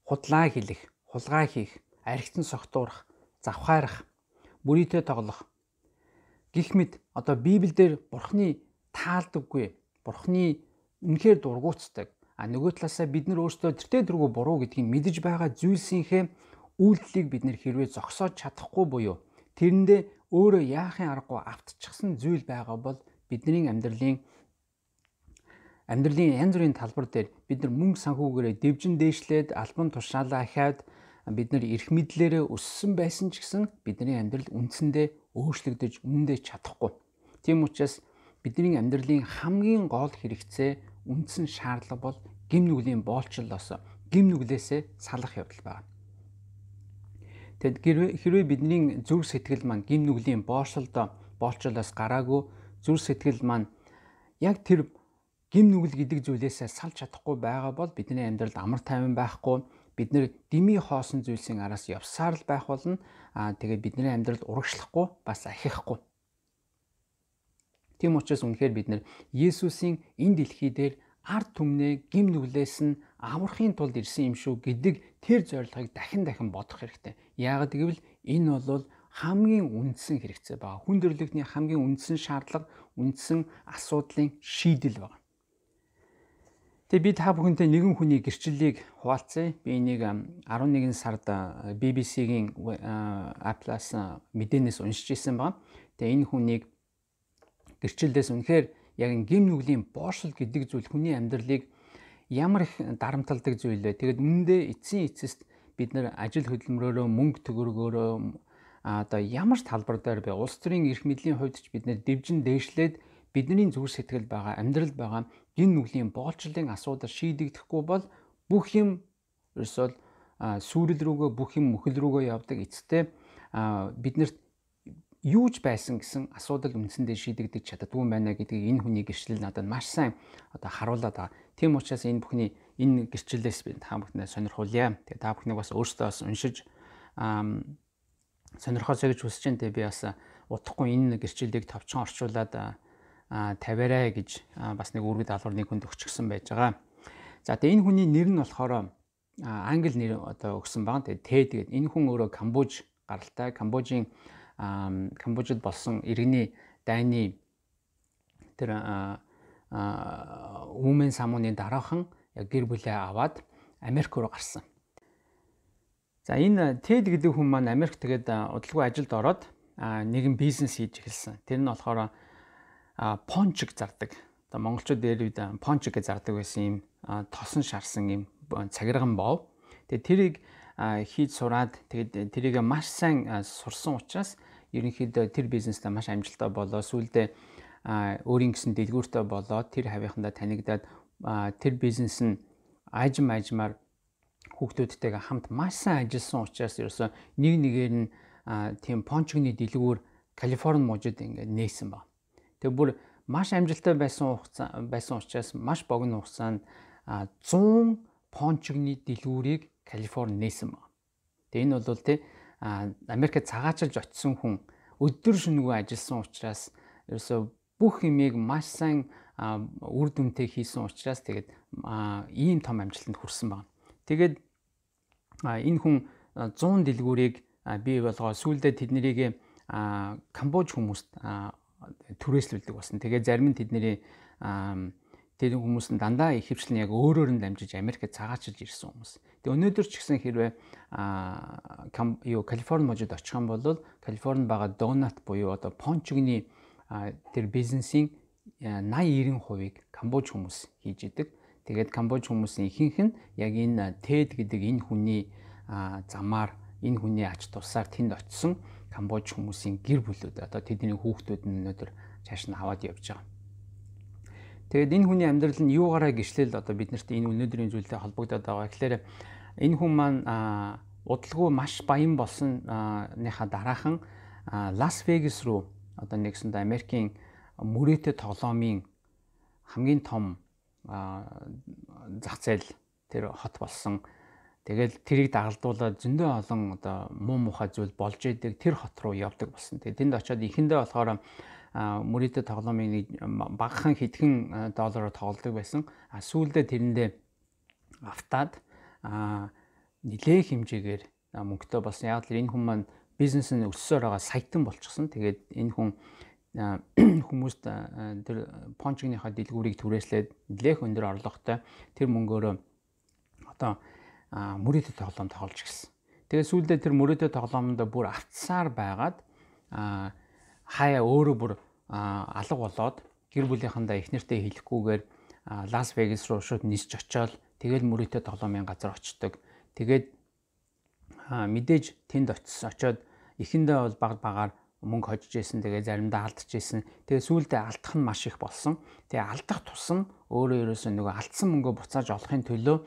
Худлаа хэлэх, хулгай хийх, архитан согтуурах, завхаарах, бүрийтэй тоглох гэх мэт Библиэлд Бурхны таалдаггүй, Бурхны үнэхээр дургуутдаг. Нөгөө талаасаа бид нар өөрсдөө тэртээ дургу буруу гэдгийг мэдэж байгаа зүйлсийнхээ үйлдэлийг бид нэр хэрвээ зогсоож чадахгүй буюу тэрэндээ өөрөө яахын аргагүй автчихсан зүйл байгаа бол бидний амьдралын янз бүрийн талбар дээр бид нар мөнгө санхүүгээрээ дэвжин дээшлээд албан тушаалаа ахиад бид нар эрх мэдлээрээ өссөн байсан ч гэсэн бидний амьдрал үндсэндээ өөрчлөгдөж үнэндээ чадахгүй. Тийм учраас бидний амьдралын хамгийн гол хэрэгцээ үндсэн шаардлага бол гим нүглийн боолчлолоос, гим нүглээсээ салах явдал байна. Тэгэд хэрвээ бидний зүрх сэтгэл маань гим нүглийн боолчлолоос гараагүй, зүрх сэтгэл маань яг тэр гим нүгэл гэдэг зүйлээсээ салж чадахгүй байгаа бол бидний амьдралд амар тайван байхгүй, бид нэр дими хоосон зүйлсийн араас явсаар л байх болно. Тэгээд бидний амьдралд урагшлахгүй, бас ахихгүй. Тийм учраас үнэхээр бид нэр Есүсийн энэ дэлхий дээр ард түмнээ гим нүглээс нь аврахын тулд ирсэн юм шүү гэдэг тэр зорилгыг дахин бодох хэрэгтэй. Яагаад гэвэл энэ бол хамгийн үндсэн хэрэгцээ байна. Хүн төрөлхтний хамгийн үндсэн шаардлага, үндсэн асуудлын шийдэл байна. Тэгээ би та бүхэнтэй нэгэн хүний гэрчлэлийг хуваалцъя. Би энийг 11 сард BBC-гийн апплаас мэдээнээс уншиж ирсэн байна. Тэгээ энэ хүнийг гэрчлэлээс үнэхээр яг гим нүглийн боошил гэдэг зүйл хүний амьдралыг ямар их дарамталдаг зүйл вэ? Тэгээд үнэндээ эцсийн эцэст бид нар ажил хөдөлмөрөөрөө, мөнгө төгрөгөөрөө одоо ямар талбар дээр бэ? Улс төрийн эрх мэдлийн хувьд ч бид нар дэвжин дээшлээд бидний зүрх сэтгэл байгаа, амьдрал байгаа гин нүглийн боолчлын асуудал шийдэгдэхгүй бол бүх юм ерөөсөө сүрэл рүүгээ, бүх юм мөхөл рүүгээ явдаг. Эцэстээ биднэрт юу ч байсан гэсэн асуудал үндсэндээ шийдэгдэж чаддгүй юм байна гэдгийг энэ хүний гэрчлэл надад маш сайн одоо харуулад байгаа. Тийм учраас энэ бүхний энэ гэрчлэлээс би та бүхнээ сонирхуулъя. Тэгээ та бүхнийг бас өөрсдөө бас уншиж сонирхосоо гэж хүсэж байна. Би бас удахгүй энэ гэрчлэлийг товчхон орчуулад тавиарай гэж бас нэг үргэлж даалгавар нэг хүнд өгчихсөн байж байгаа. За тэгээ энэ хүний нэр нь болохоор англи нэр одоо өгсөн баг. Тэгээ тэгээд энэ хүн өөрөө Камбож гаралтай. Камбожид болсон иргэний дайны тэр үүмэн самууны дараахан гэр бүлээ аваад Америк руу гарсан. За энэ Тед гэдэг хүн маань Америк тэгээд удалгүй ажилд ороод нэгэн бизнес хийж эхэлсэн. Тэр нь болохоор пончик зардаг. Одоо монголчууд дээр үед пончик гэж зардаг байсан юм тосон шарсан юм цагирган бов. Тэгээд тэрийг хийж сураад тэгээд тэрийг маш сайн сурсан учраас ерөнхийдөө тэр бизнестэй маш амжилттай болоо. Сүүлдээ өөрийн гэсэн дэлгүүртэй болоод тэр хавийнхандаа танигдаад тэр бизнес нь ажмаар хүүхдүүдтэйгээ хамт маш сайн ажилласан учраас ерөөсөө нэгээр нь тийм пончигны дэлгүүр Калифорни мужид ингээд нээсэн ба. Тэгээ бүр маш амжилттай байсан учраас маш богино хугацаанд 100 пончигны дэлгүүрийг Калифорни нээсэн ба. Тэгээ энэ бол тий Америкт цагаачилж очисон хүн өдөр шөнөгүй ажилласан учраас ерөөсөө бүх юмыг маш сайн үр дүнтэй хийсэн учраас тэгээд ийм том амжилтанд хүрсэн байна. Тэгээд энэ хүн 100 дэлгүүрийг бий болгоо сүүлдээ тэднийг Камбож хүмүүст түрээслүүлдэг болсон. Тэгээд зарим нь тэдний тэр хүмүүс нь дандаа их хвшлэн яг өөрөөр нь дамжиж Америкт цагаачилж ирсэн хүмүүс. Тэгээ өнөөдөр ч гэсэн хэрвээ Калифорни мужид очих юм бол Калифорни байгаа донат буюу одоо пончигны тэр бизнесийн 80-90%-ийг Камбож хүмүүс хийж идэг. Тэгээд Камбож хүмүүсийн ихэнх нь яг энэ Тед гэдэг энэ хүний замаар энэ хүний ач тусаар тэнд очисон Камбож хүмүүсийн гэр бүлүүд одоо тэдний хүүхдүүд нь өнөөдөр цааш нь аваад явж байгаа. Тэгээд энэ хүний амьдрал нь юугаараа гэрчлэл одоо биднэрт энэ өнөөдрийн зүйлтэй холбогдоод байгаа. Тэгэхээр энэ хүн маань удалгүй маш баян болсныхаа дараахан Лас Вегас руу одоо нэгсэнд Америкийн мөрөөдө тоглоомын хамгийн том зах зээл тэр хот болсон. Тэгээд тэрийг дагалдуулаад зөндөө олон одоо муу мухай зүйл болж идэг тэр хот руу явдаг болсон. Тэгээд тэнд очиод ихэндээ болохоор мөрөөдө тоглоомын нэг багахан хэдхэн доллараар тоглодог байсан. Сүүлдээ тэрэндээ автаад нэлээх хэмжээгээр мөнгөтэй болсон. Яг л энэ хүн маань бизнес нь өссөөр байгаа саятан болчихсон. Тэгээд энэ хүн хүмүүст тэр пончигныхаа дэлгүүрийг түрээслээд нэлээх өндөр орлоготой тэр мөнгөөрөө одоо мөрөөдө тоглоом тоглож гисэн. Тэгээд сүүлдээ тэр мөрөөдө тоглоомонд бүр автсаар байгаад хаяа өөрөө бүр алга болоод гэр бүлийнхандаа их нэртэй хэлэхгүйгээр Лас Вегас руу шууд нисч очиод тэгэл мөрөөдө тоглоомын газар очдог. Тэгээд мэдээж тэнд очиод эхэндээ бол багаар мөнгө хожиж исэн. Тэгээ заримдаа алдчихж исэн. Тэгээ сүүлдээ алдах нь маш их болсон. Тэгээ алдах тусам өөрөө ерөөсөө нөгөө алдсан мөнгөө буцааж олохын төлөө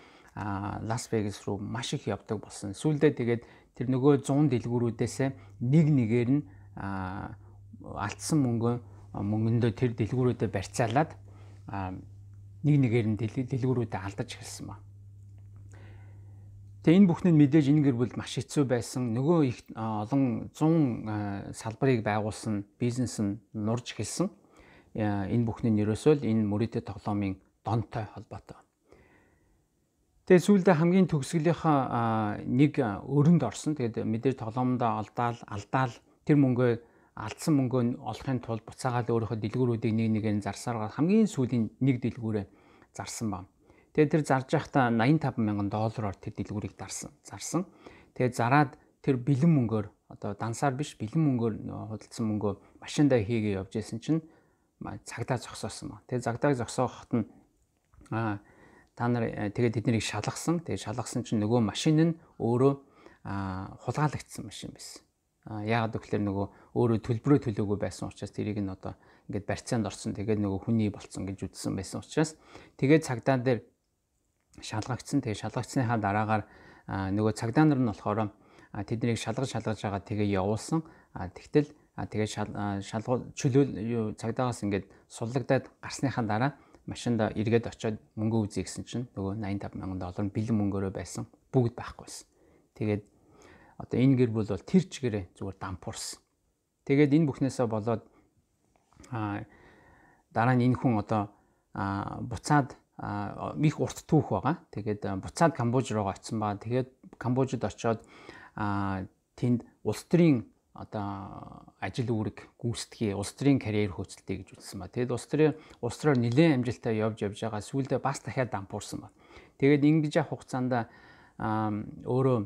Лас Вегас руу маш их явдаг болсон. Сүүлдээ тэгээд тэр нөгөө 100 дэлгүүрүүдээс нэгээр нь алдсан мөнгөндөө тэр дэлгүүрүүдэд барьцаалаад нэгээр нь дэлгүүрүүдэд алдаж эхэлсэн ба. Тэгээ энэ бүхний мэдээж энэ гэр бүл маш хэцүү байсан. Нөгөө их олон 100 салбарыг байгуулсан бизнес нь нурж эхэлсэн. Энэ бүхний нэрөөсөө л энэ мөрөөдө тоглоомын донтой холбоотой. Тэгээ сүүлдээ хамгийн төгсгөлийнхаа нэг өрөнд орсон. Тэгээд мэдээж тоглоомдоо алдаал тэр мөнгөө алдсан мөнгөө олохын тулд буцаагаад өөрийнхөө дэлгүүрүүдийг нэг нэгээр зарсаар хамгийн сүүлийн нэг дэлгүүрээ зарсан байна. Тэгээд тэр зарж байхдаа $85,000-оор тэр дэлгүүрийг зарсан. Тэгээд зараад тэр бэлэн мөнгөөр одоо дансаар биш бэлэн мөнгөөр худалдсан мөнгөө машиндаа хийгээ явж исэн чинь цагдаа зогсоосон байна. Тэгээд цагдаа зогсоохот нь та нар тэгээд тэднийг шалгасан. Тэгээд шалгасан чинь нөгөө машин нь өөрөө хулгайлагдсан машин байсан. Яагаад гэвэл нөгөө өөрөө төлбөрөө төлөөгүй байсан учраас тэрийг нь одоо ингээд барьцаанд орсон. Тэгээд нөгөө хүний болцсон гэж үзсэн байсан учраас тэгээд цагдаа дээр шалгагдсан. Тэгээд шалгагдсныхаа дараагаар нөгөө цагдаа нар нь болохоор тэднийг шалгаж байгаа тэгээ явуулсан. Тэгтэл тэгээд чөлөөл цагдаагаас ингээд суллагдаад гарсныхаа дараа машинда эргээд очиод мөнгө үзье гэсэн чинь нөгөө $85,000 бэлэн мөнгөөрөө байсан. Бүгд байхгүйсэн. Тэгээд одоо энэ гэр бүл бол тэр чигээрээ зүгээр дампуурсан. Тэгээд энэ бүхнээсээ болоод дараа нь энэ хүн одоо буцаад их урт түүх байгаа. Тэгээд буцаад Камбож руу очсон ба тэгээд Камбожид очиод тэнд улс төрийн одоо ажил үүрэг гүйцэтгэе, улс төрийн карьер хөгжөлтөе гэж үзсэн ба. Тэгээд улс төрөөр нэлээд амжилттай явж байгаа сүүлдээ бас дахиад дампуурсан ба. Тэгээд ингэж явах хугацаанд өөрөө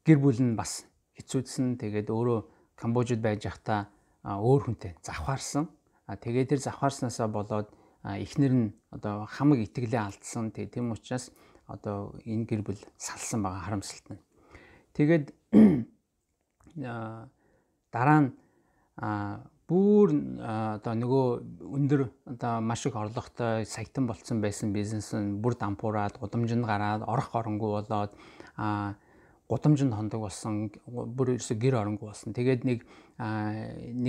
гэр бүл нь бас хэцүүдсэн. Тэгээд өөрөө Камбожид байж байхдаа өөр хүнтэй завхаарсан. Тэгээд тэр завхаарснаасаа болоод эхнэр нь одоо хамаг итгэлээ алдсан. Тийм учраас одоо энэ гэр бүл салсан байгаа харамсалтай. Тэгээд дараа нь бүр одоо нөгөө өндөр одоо маш их орлоготой саятан болцсон байсан бизнес нь бүр дампуураад гудамжинд гараад орох оронгүй болоод гудамжинд хондог болсон, бүр ерөөсө гэр оронгүй болсон. Тэгээд нэг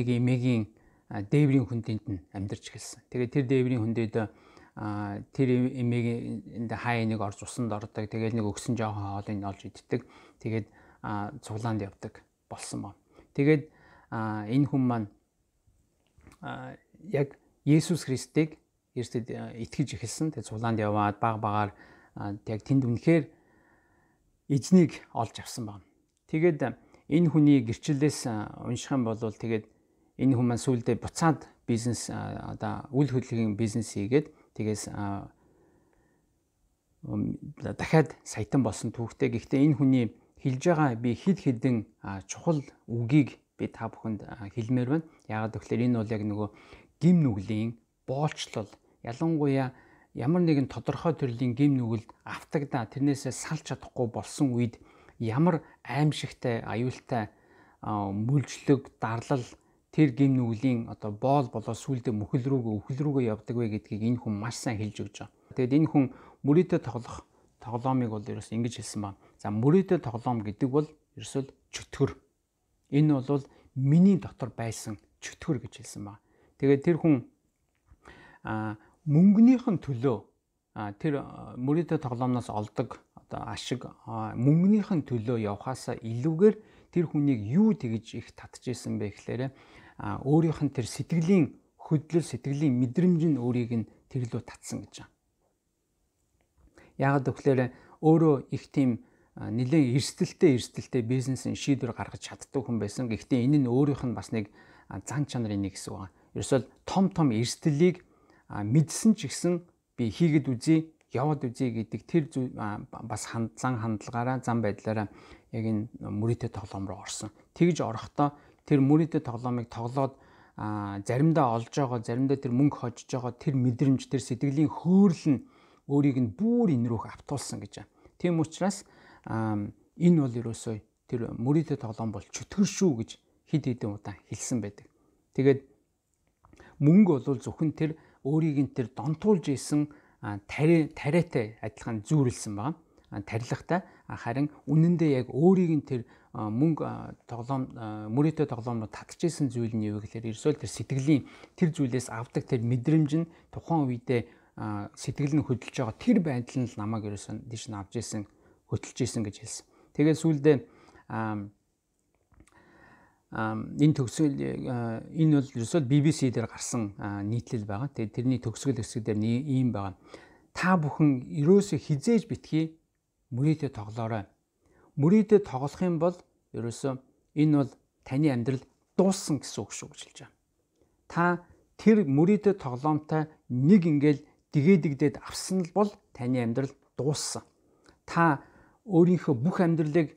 эмээгийн дээврийн хүндэнд нь амьдарч эхэлсэн. Тэгээд тэр дээврийн хүндэд тэр эмээгийн хай нэг орж усанд ордог. Тэгээд нэг өгсөн жоохон хоолыг олж иддэг. Тэгээд цуглаанд явдаг болсон ба. Тэгээд энэ хүн маань яг Есүс Христийг эртэд итгэж эхэлсэн. Тэгээд цуглаанд яваад баг яг тэнд үнэхээр эзнийг олж авсан байна. Тэгээд энэ хүний гэрчлэлээс унших юм бол тэгээд энэ хүн маань сүүлдээ буцаад бизнес одоо үйл хөдлөлийн бизнес хийгээд тэгээс дахиад саятан болсон түүхтэй. Гэхдээ энэ хүний хэлж байгаа би хэд хэдэн чухал үгийг би та бүхэнд хэлмээр байна. Яагаад гэвэл энэ бол яг нөгөө гим нүглийн боолчлол, ялангуяа ямар нэгэн тодорхой төрлийн гим нүгэлд автагдаа тэрнээсээ салж чадахгүй болсон үед ямар аимшигтай, аюултай мүлжлөг, дарлал тэр гим нүглийн одоо боол болоо сүлдө үхэл рүүгээ явдаг вэ гэдгийг энэ хүн маш сайн хэлж өгч байгаа. Тэгээд энэ хүн мөрөөдө тоглох тоглоомыг бол ерөөс ингэж хэлсэн байна. За мөрөөдө тоглоом гэдэг бол ерөөсөө чөтгөр. Энэ бол миний дотор байсан чөтгөр гэж хэлсэн байна. Тэгээд тэр хүн мөнгөнийхэн төлөө тэр мөрөөдө тоглоомноос олдог одоо ашиг мөнгөнийхэн төлөө явхаасаа илүүгээр тэр хүнийг юу тэгж их татчихсан бэ гэхээр өөрийнх нь тэр сэтгэлийн хөдлөл, сэтгэлийн мэдрэмж нь өөрийг нь тэр лөө татсан гэж байна. Яагаад гэвэл өөрөө их тийм нэлээд эрсдэлтэй бизнесийн шийдвэр гаргаж чаддаг хүн байсан. Гэхдээ энэ нь өөрийнх нь бас нэг зан чанарын нэг хэсэг байна. Ерөөсөө том эрсдлийг мэдсэн ч гэсэн би хийгээд үзье, яваад үзье гэдэг тэр бас зан хандлагаараа, зан байдлаараа яг энэ мөрөөдө тоглоом руу орсон. Тэгж орохдоо тэр мөрөөдө тоглоомыг тоглоод заримдаа олж байгаа, заримдаа тэр мөнгө хожж байгаа тэр мэдрэмж, тэр сэтгэлийн хөөрл нь өөрийг нь бүр энэ рүү автуулсан гэж байна. Тийм учраас энэ бол ерөөсөө тэр мөрөөдө тоглоом бол чөтгөр шүү гэж хэд хэдэн удаа хэлсэн байдаг. Тэгээд мөнгө бол зөвхөн тэр өөрийг нь тэр донтуулж исэн тариатай адилхан зүүрлсэн байна. Тарилгатай харин үнэндээ яг өөрийг нь тэр мөнгө тоглоом мөрөөдө тоглоомноо татчихсан зүйл нь юу гэхээр ерөөсөө тэр сэтгэлийн тэр зүйлээс авдаг тэр мэдрэмж нь тухайн үедээ сэтгэл нь хөдөлж байгаа тэр байдал нь намайг ерөөсөө тийш нь авч исэн хөдөлж исэн гэж хэлсэн. Тэгээд сүүлдээ энэ төгсгөл энэ бол ерөөсөө BBC дээр гарсан нийтлэл байгаа. Тэгээд тэрний төгсгөл хэсэг дээр ийм байгаа. Та бүхэн ерөөсөө хизээж битгий мөрийдээ тоглоорой. Мөрийдээ тоглох юм бол ерөөсөө энэ бол таны амьдрал дууссан гэсэн үг шүү гэж хэлж байгаа. Та тэр мөрийдээ тоглоомтой нэг ингээл дгээдэгдээд авсан бол таны амьдрал дууссан. Та өөрийнхөө бүх амьдралыг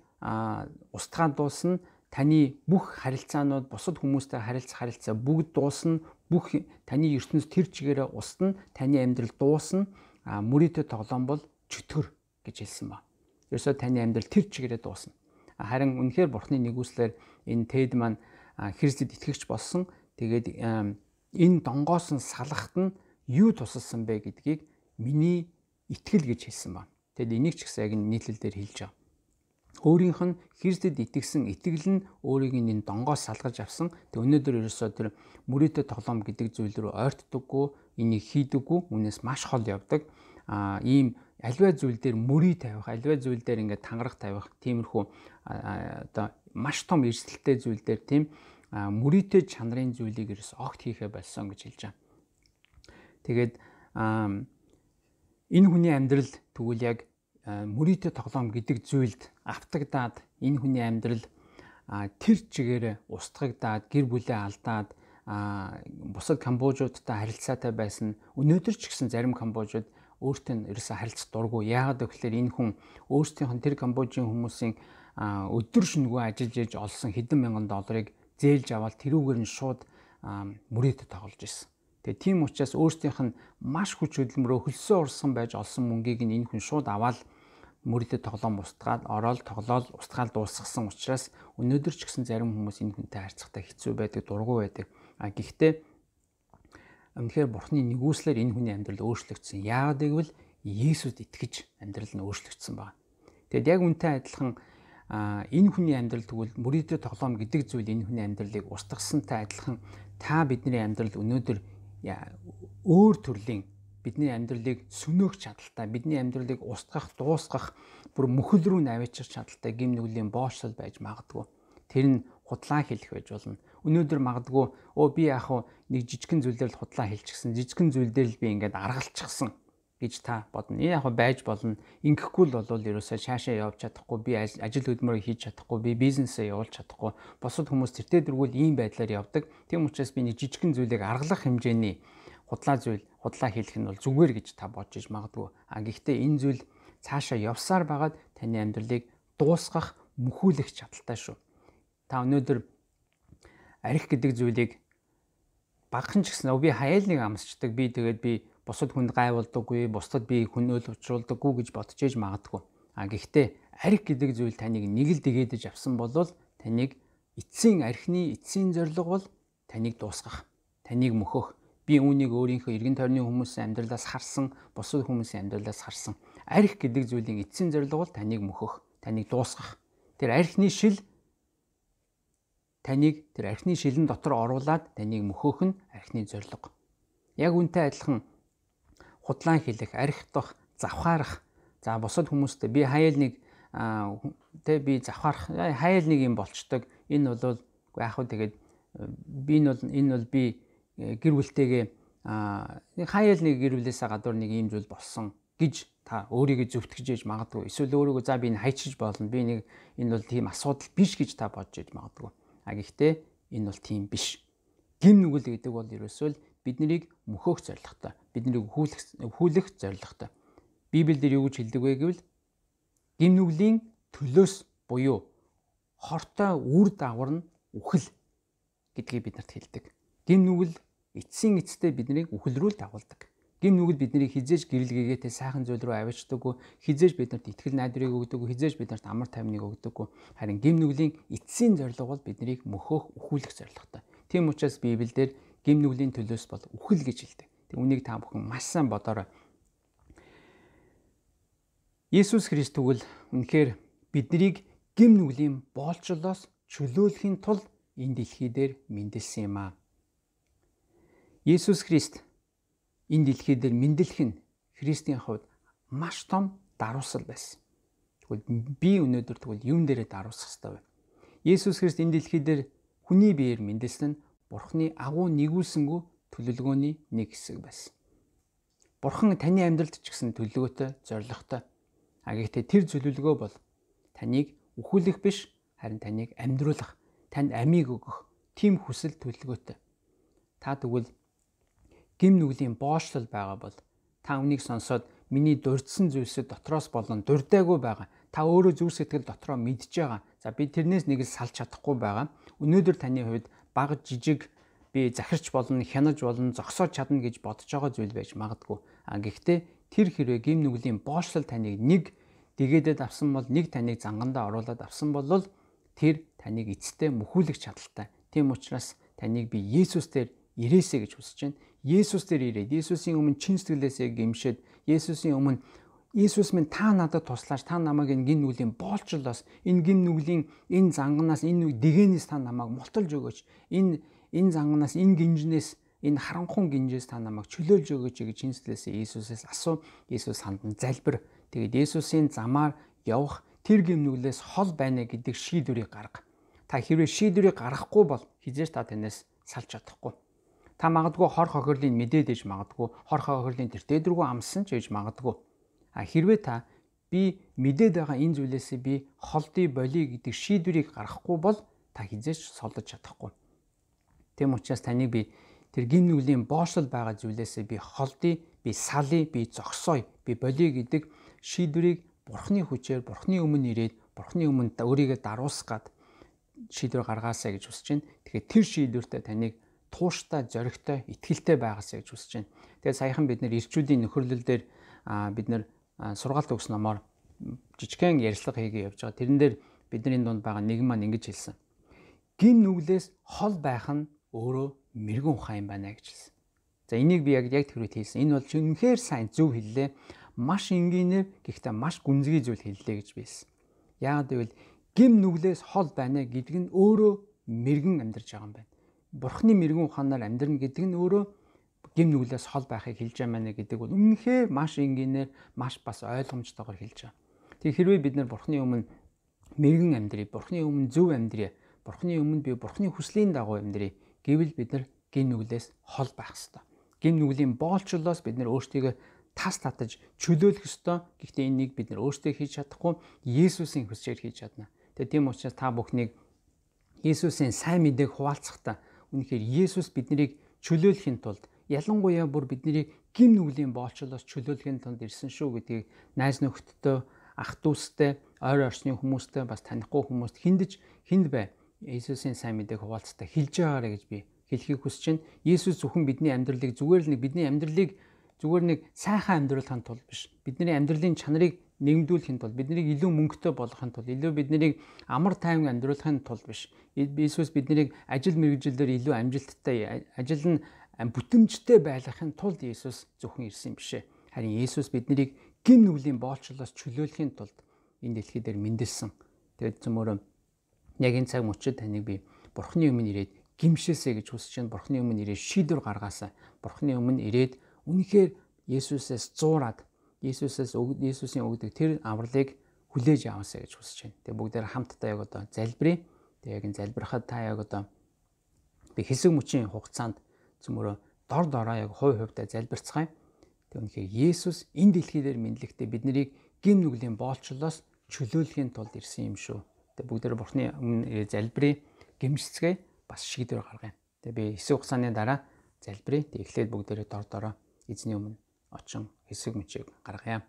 устгаад дуусна. Таны бүх харилцаанууд, бусад хүмүүстэй харилцаа бүгд дуусна. Бүх таны ертөнц тэр чигээрээ устна. Таны амьдрал дуусна. Мөрийдээ тоглоом бол чөтгөр гэж хэлсэн ба. Ерөөсөө таны амьдрал тэр чигээрээ дуусна. Харин үнэхээр Бурхны нэгүслэр энэ Тэд маань Христэд итгэгч болсон. Тэгээд энэ донгоос нь салахад нь юу тусалсан бэ гэдгийг миний итгэл гэж хэлсэн ба. Тэгэд энийг ч гэсэн яг нийтлэл дээр хэлж байгаа. Өөрийнх нь Христэд итгэсэн итгэл нь өөрийг энэ донгоос салгаж авсан. Тэг өнөөдөр ерөөсөө тэр мөрийдээ тоглоом гэдэг зүйл рүү ойртдоггүй, энийг хийдэггүй, үнээс маш хол явдаг. Ийм аливаа зүйл дээр мөрий тавих, аливаа зүйл дээр ингээд тангараг тавих, тиймэрхүү одоо маш том эрсдэлтэй зүйл дээр тийм мөрийтэй чанарын зүйлийг ерөөс огт хийхэ болсон гэж хэлж байгаа. Тэгээд энэ хүний амьдрал тэгвэл яг мөрийтэй тоглоом гэдэг зүйлд автагдаад энэ хүний амьдрал тэр чигээрээ устгагдаад гэр бүлээ алдаад бусад камбожуудтай харилцаатай байсан. Өнөөдөр ч гэсэн зарим камбожууд өөртөө нь ерөөсө харилцах дурггүй. Яагаад гэвэл энэ хүн өөрсдийнх нь тэр камбожийн хүмүүсийн өдөр шөнөгүй ажиллаж иж олсон хэдэн мянган долларыг зээлж аваад тэрүүгээр нь шууд мөрийдө тоглож ирсэн. Тэгээ тийм учраас өөрсдийнх нь маш хүч хөдөлмөрөө хөлсөө урсан байж олсон мөнгийг энэ хүн шууд аваад мөрийдө тоглоом устгаад ороод тоглоод устгаал дуусгасан учраас өнөөдөр ч гэсэн зарим хүмүүс энэ хүнтэй харьцахтаа хэцүү байдаг, дургуй байдаг. Гэхдээ үнэхээр Бурхны нэгүслэр энэ хүний амьдрал өөрчлөгдсөн. Яагаад гэвэл Есүст итгэж амьдрал нь өөрчлөгдсөн байна. Тэгэд яг үнтэй адилхан энэ хүний амьдрал тэгвэл мөрийдө тоглоом гэдэг зүйл энэ хүний амьдралыг устгасантай адилхан та бидний амьдрал өнөөдөр өөр төрлийн бидний амьдралыг сүнөөх чадaltaй, бидний амьдралыг устгах, дуусгах, бүр мөхөл рүү наваачих чадaltaй гим нүглийн боолшол байж магадгүй. Тэр нь худлаа хэлэх байж болно. Өнөөдөр магадгүй би яг нэг жижигхэн зүйлээр л худлаа хэлчихсэн, жижигхэн зүйлээр л би ингээд аргалчихсан гэж та бодно. Яг байж болно. Ингэхгүй л болвол ерөөсөө шаашаа явж чадахгүй, би ажил хөдөлмөрөө хийж чадахгүй, би бизнесээ явуулж чадахгүй. Бусад хүмүүс тэртээ дэргүүл ийм байдлаар явдаг. Тийм учраас би нэг жижигхэн зүйлийг аргалах хэмжээний худлаа хэлэх нь бол зүгээр гэж та бодож иж магадгүй. Гэхдээ энэ зүйл цаашаа явсаар байгаад таны амьдралыг дуусгах, мөхүүлэх чадaltaй шүү. Та өнөөдөр арх гэдэг зүйлийг багахан ч гэсэн би хайлныг амсчдаг, би бусад хүнд гайвуулдаггүй, бусдад би хүнөөл учруулдаггүй гэж бодож иж магадгүй. Гэхдээ арх гэдэг зүйл таныг нэг л дэгээдэж авсан бол таныг эцсийн зорилго бол таныг дуусгах, таныг мөхөх. Би үүнийг өөрийнхөө эргэн тойрны хүмүүсийн амьдралаас харсан, бусад хүмүүсийн амьдралаас харсан. Арх гэдэг зүйлийн эцсийн зорилго бол таныг мөхөх, таныг дуусгах. Тэр архины шилэн дотор оруулаад таныг мөхөөх нь архины зорилго. Яг үнтэй адилхан худлаа хэлэх, архитах, завхаарах. За бусад хүмүүстэй би хайлныг юм болчдөг. Энэ бол тэгээд энэ бол би гэр бүлтэйгээ хайлныг гэр бүлээсээ гадуур нэг ийм зүйл болсон гэж та өөрийгөө зөвтгөж иж магадгүй. Эсвэл өөрийгөө за би энэ хайчиж болно. Энэ бол тийм асуудал биш гэж та бодож иж магадгүй. Гэхдээ энэ бол тийм биш. Гим нүгэл гэдэг бол ерөөсөө биднийг мөхөөх зорилготой, биднийг өхүүлэх зорилготой. Библиэлд юу гэж хэлдэг вэ гэвэл гим нүглийн төлөөс буюу хортой үр дагавар нь үхэл гэдгийг биднэрт хэлдэг. Гим нүгэл эцсийн эцэстээ биднийг үхэл рүү дагуулдаг. Гим нүгэл биднийг хизээж гэрэл гээтэй сайхан зүйл рүү аваачдаггүй, хизээж биднэрт итгэл найдварыг өгдөггүй, хизээж биднэрт амар тайвныг өгдөггүй. Харин гим нүглийн эцсийн зорилго бол биднийг мөхөөх, өхүүлэх зорилготой. Тийм учраас Библиэлд гим нүглийн төлөөс бол үхэл гэж хэлдэг. Тэг үнийг та бүхэн маш сайн бодоорой. Есүс Христ тэгвэл үнэхээр биднийг гим нүглийн боолчлолоос чөлөөлөхийн тулд энэ дэлхий дээр мэндэлсэн юм аа. Есүс Христ энэ дэлхий дээр мэндэлэх нь Христийн хувьд маш том даруусал байсан. Тэгвэл би өнөөдөр юун дээрээ даруусах ёстой вэ? Есүс Христ энэ дэлхий дээр хүний биеэр мэндэлсэн нь Бурхны агуу нэгүүлсэнгүү төлөвлөгөөний нэг хэсэг байсан. Бурхан таны амьдралд ч гэсэн төлөвлөгөөтэй, зоригтой. Гэхдээ тэр төлөвлөгөө бол таныг үхүүлэх биш, харин таныг амьдруулах, танд амийг өгөх тийм хүсэл төлөвлөгөөтэй. Та тэгвэл гим нүглийн боочлол байгаа бол та үнийг сонсоод миний дурдсан зүйлсэд дотроос болон дурдаагүй байгаа. Та өөрөө зүрх сэтгэл дотроо мэдж байгаа. За би тэрнээс нэг л салж чадахгүй байгаа. Өнөөдөр таны хувьд бага жижиг би захирч болно, хянаж болно, зогсоож чадна гэж бодож байгаа зүйл байж магадгүй. Гэхдээ тэр хэрвээ гим нүглийн боочлол таныг нэг дэгээдэд авсан бол, нэг таныг зангандаа оруулаад авсан бол тэр таныг эцэстээ мөхүүлэх чадaltaй. Тийм учраас таныг би Есүс дээр ирээсэй гэж хүсэж байна. Есүс дээр ирээд Есүсийн өмнө чин сэтгэлээсээ гимшээд Есүсийн өмнө Есүс минь та надад туслаач, та намайг энэ гин нүглийн боолчлолоос, энэ гин нүглийн энэ занганаас, энэ дэгээнээс та намайг мулталж өгөөч. Энэ занганаас, энэ гинжнээс, энэ харанхуун гинжээс та намайг чөлөөлж өгөөч гэж чин сэтгэлээсээ Есүсээс асуу. Есүс хандан залбир. Тэгээд Есүсийн замаар явах тэр гин нүглээс хол байна гэдэг шийдвэрийг гарга. Та хэрвээ шийдвэрийг гаргахгүй бол хизээш та танаас салж чадахгүй. Та магадгүй хор хохирлыг мэдээд иж магадгүй, хор хохирлын тэртээдргүй амссан ч иж магадгүй. Хэрвээ та би мэдээд байгаа энэ зүйлээсээ би холдъё болиё гэдэг шийдвэрийг гаргахгүй бол та хизээч солдож чадахгүй. Тэм учраас таныг би тэр гим нүглийн боошлол байгаа зүйлээсээ би холдъё, би салъя, би зогсоё, би болиё гэдэг шийдвэрийг Бурхны хүчээр, Бурхны өмнө ирээд, Бурхны өмнө өөрийгөө даруусгаад шийдвэр гаргаасаа гэж хүсэж байна. Тэгэхээр тэр шийдвэртээ таныг тууштай, зоригтой, итгэлтэй байгаасаа гэж хүсэж байна. Тэгээд саяхан бид нэр ирчүүдийн нөхөрлөл дээр бид нэр сургаалт өгс номоор жижигхэн ярилцлага хийгээ явж байгаа. Тэрэн дээр бидний дунд байгаа нэг маань ингэж хэлсэн. Гим нүглээс хол байх нь өөрөө мэрэгэн ухаан юм байна гэж хэлсэн. За энийг би яг тэр үед хэлсэн. Энэ бол үнэхээр сайн зөв хэллээ. Маш энгийнээр гэхдээ маш гүнзгий зүйл хэллээ гэж билсэн. Яагаад гэвэл гим нүглээс хол байна гэдэг нь өөрөө мэрэгэн амьдарч байгаа юм байна. Бурхны мэрэгэн ухаанаар амьдрна гэдэг нь өөрөө гим нүглээс хол байхыг хэлж байгаа гэдэг бол үнэхээр маш энгийнээр маш бас ойлгомжтойгоор хэлж байгаа. Тэгээ хэрвээ бид нар Бурхны өмнө мэрэгэн амьдрий, Бурхны өмнө зөв амьдрий, Бурхны өмнө би Бурхны хүслийн дагуу амьдрий гэвэл бид нар гим нүглээс хол байх ёстой. Гим нүглийн боолчлолоос бид нар өөрсдийгөө тас татаж чөлөөлөх ёстой. Гэхдээ энийг бид нар өөрсдөө хийж чадахгүй, Есүсийн хүчээр хийж чадна. Тэгээ тийм учраас та бүхнийг Есүсийн сайн мэдээг хуваалцахдаа үнэхээр Есүс биднийг чөлөөлөхийн тулд, ялангуяа бүр бидний гим нүглийн боолчлолоос чөлөөлөхийн тулд ирсэн шүү гэдгийг найз нөхдөдөө, ах дүүстэй, ойр орчны хүмүүстэй, бас танихгүй хүмүүст хүнд бай Есүсийн сайн мэдээг хуваалцахдаа хэлж байгаарэ гэж би хэлхийг хүсэж байна. Есүс зөвхөн бидний амьдралыг зүгээр нэг сайхан амьдруулахын тулд биш. Бидний амьдралын чанарыг нэмэгдүүлэхийн тулд, биднийг илүү мөнгөтэй болгохын тулд, илүү биднийг амар тайван амьдруулахын тулд биш. Иесус биднийг ажил мэргэжилээр илүү амжилттай, ажил нь бүтэмжтэй байлгахын тулд Иесус зөвхөн ирсэн юм бишээ. Харин Иесус биднийг гим нүглийн боолчлолоос чөлөөлөхийн тулд энэ дэлхий дээр мэндэлсэн. Тэгээд зөвмөрөө яг энэ цаг мөчид таныг би Бурхны өмнө ирээд гимшээсэй гэж хүсэж байна. Бурхны өмнө ирээд шийдвэр гаргаасаа. Бурхны өмнө ирээд үнэхээр Иесусээс зуураад Иесусийн өгдөг тэр авралыг хүлээж аваасаа гэж хүсэж байна. Тэгээ бүгдээр хамтдаа яг одоо залбирая. Тэгээ яг энэ залбирахад та яг одоо би хэсэг мөчийн хугацаанд зөвмөрөө дор дороо яг хувь хувьдаа залбирцгаая. Тэгээ үнэхээр Иесус энэ дэлхий дээр мэдлэгтээ биднийг гим нүглийн боолчлолоос чөлөөлөхийн тулд ирсэн юм шүү. Тэгээ бүгдээр Бурхны өмнө залбирая, гимшицгээе, бас шийдвэр гаргая. Тэгээ би хэсэг хугацааны дараа залбирая. Тэгээ эхлээд бүгдээрээ дор дороо эзний өмнө очин хэсэг мөчийг гаргая.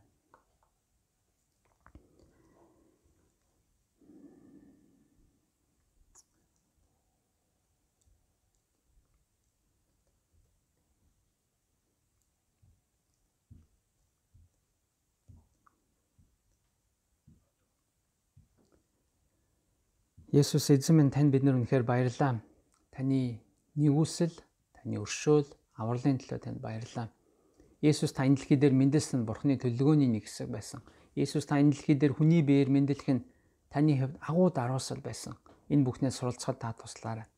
Есүс эзэн минь, танд бид нар үнэхээр баярлалаа. Таны нэгүсэл, таны өршөөл, авралын төлөө танд баярлалаа. Есүс та энэ дэлхий дээр мэндэлсэн Бурхны төлөвлөгөөний нэг хэсэг байсан. Есүс та энэ дэлхий дээр хүний биеэр мэндэлэх нь таны хувьд агуу даруусал байсан. Энэ бүхнээс суралцахад та туслаарай.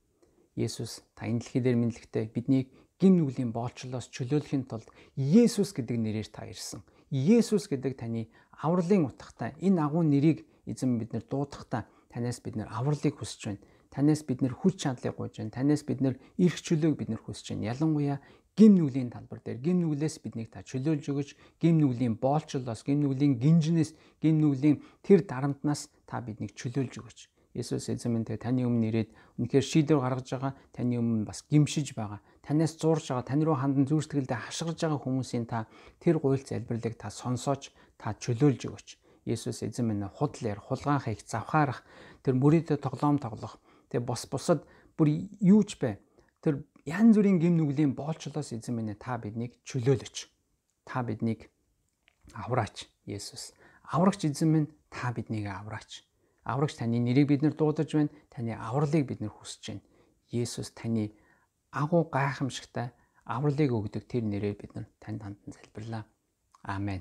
Есүс та энэ дэлхий дээр мэдлэхдээ биднийг гим нүглийн боолчлолоос чөлөөлөхийн тулд Есүс гэдэг нэрээр та ирсэн. Есүс гэдэг таны авралын утгатай энэ агуу нэрийг эзэн бид нар дуудахдаа танаас бид нар авралыг хүсэж байна. Танаас бид нэр хүч чадлыг гуйж байна. Танаас бид нэр эрх чөлөөг бид нэр хүсэж байна. Ялангуяа гим нүглийн талбар дээр гим нүглээс биднийг та чөлөөлж өгөж, гим нүглийн боолчлоос, гим нүглийн гинжнээс, гим нүглийн тэр дарамтнаас та биднийг чөлөөлж өгөж. Есүс эзэн минь таны өмнө ирээд үнэхээр шийдвэр гаргаж байгаа, таны өмнө бас гимшиж байгаа, танаас зуурж байгаа, тань руу хандан зүрх сэтгэлдээ хашгирж байгаа хүмүүсийн та тэр гуйл залбирлыг та сонсоож, та чөлөөлж өгөөч. Есүс эзэн минь худал ярих, хулгайн хийх, завхаарах, тэр мөрөдө тоглоом тоглох, тэр бусад бүр юу ч бай. Тэр янз бүрийн гим нүглийн боолчлоос эзэн минь та биднийг чөлөөлөж. Та биднийг авраач Есүс. Аврагч эзэн минь та биднийг авраач. Аврагч таны нэрийг бид нар дуудаж байна. Таны авралыг бид нар хүсэж байна. Есүс таны агуу гайхамшигтай авралыг өгдөг тэр нэрээр бид нар танд хандан залбирлаа. Амен.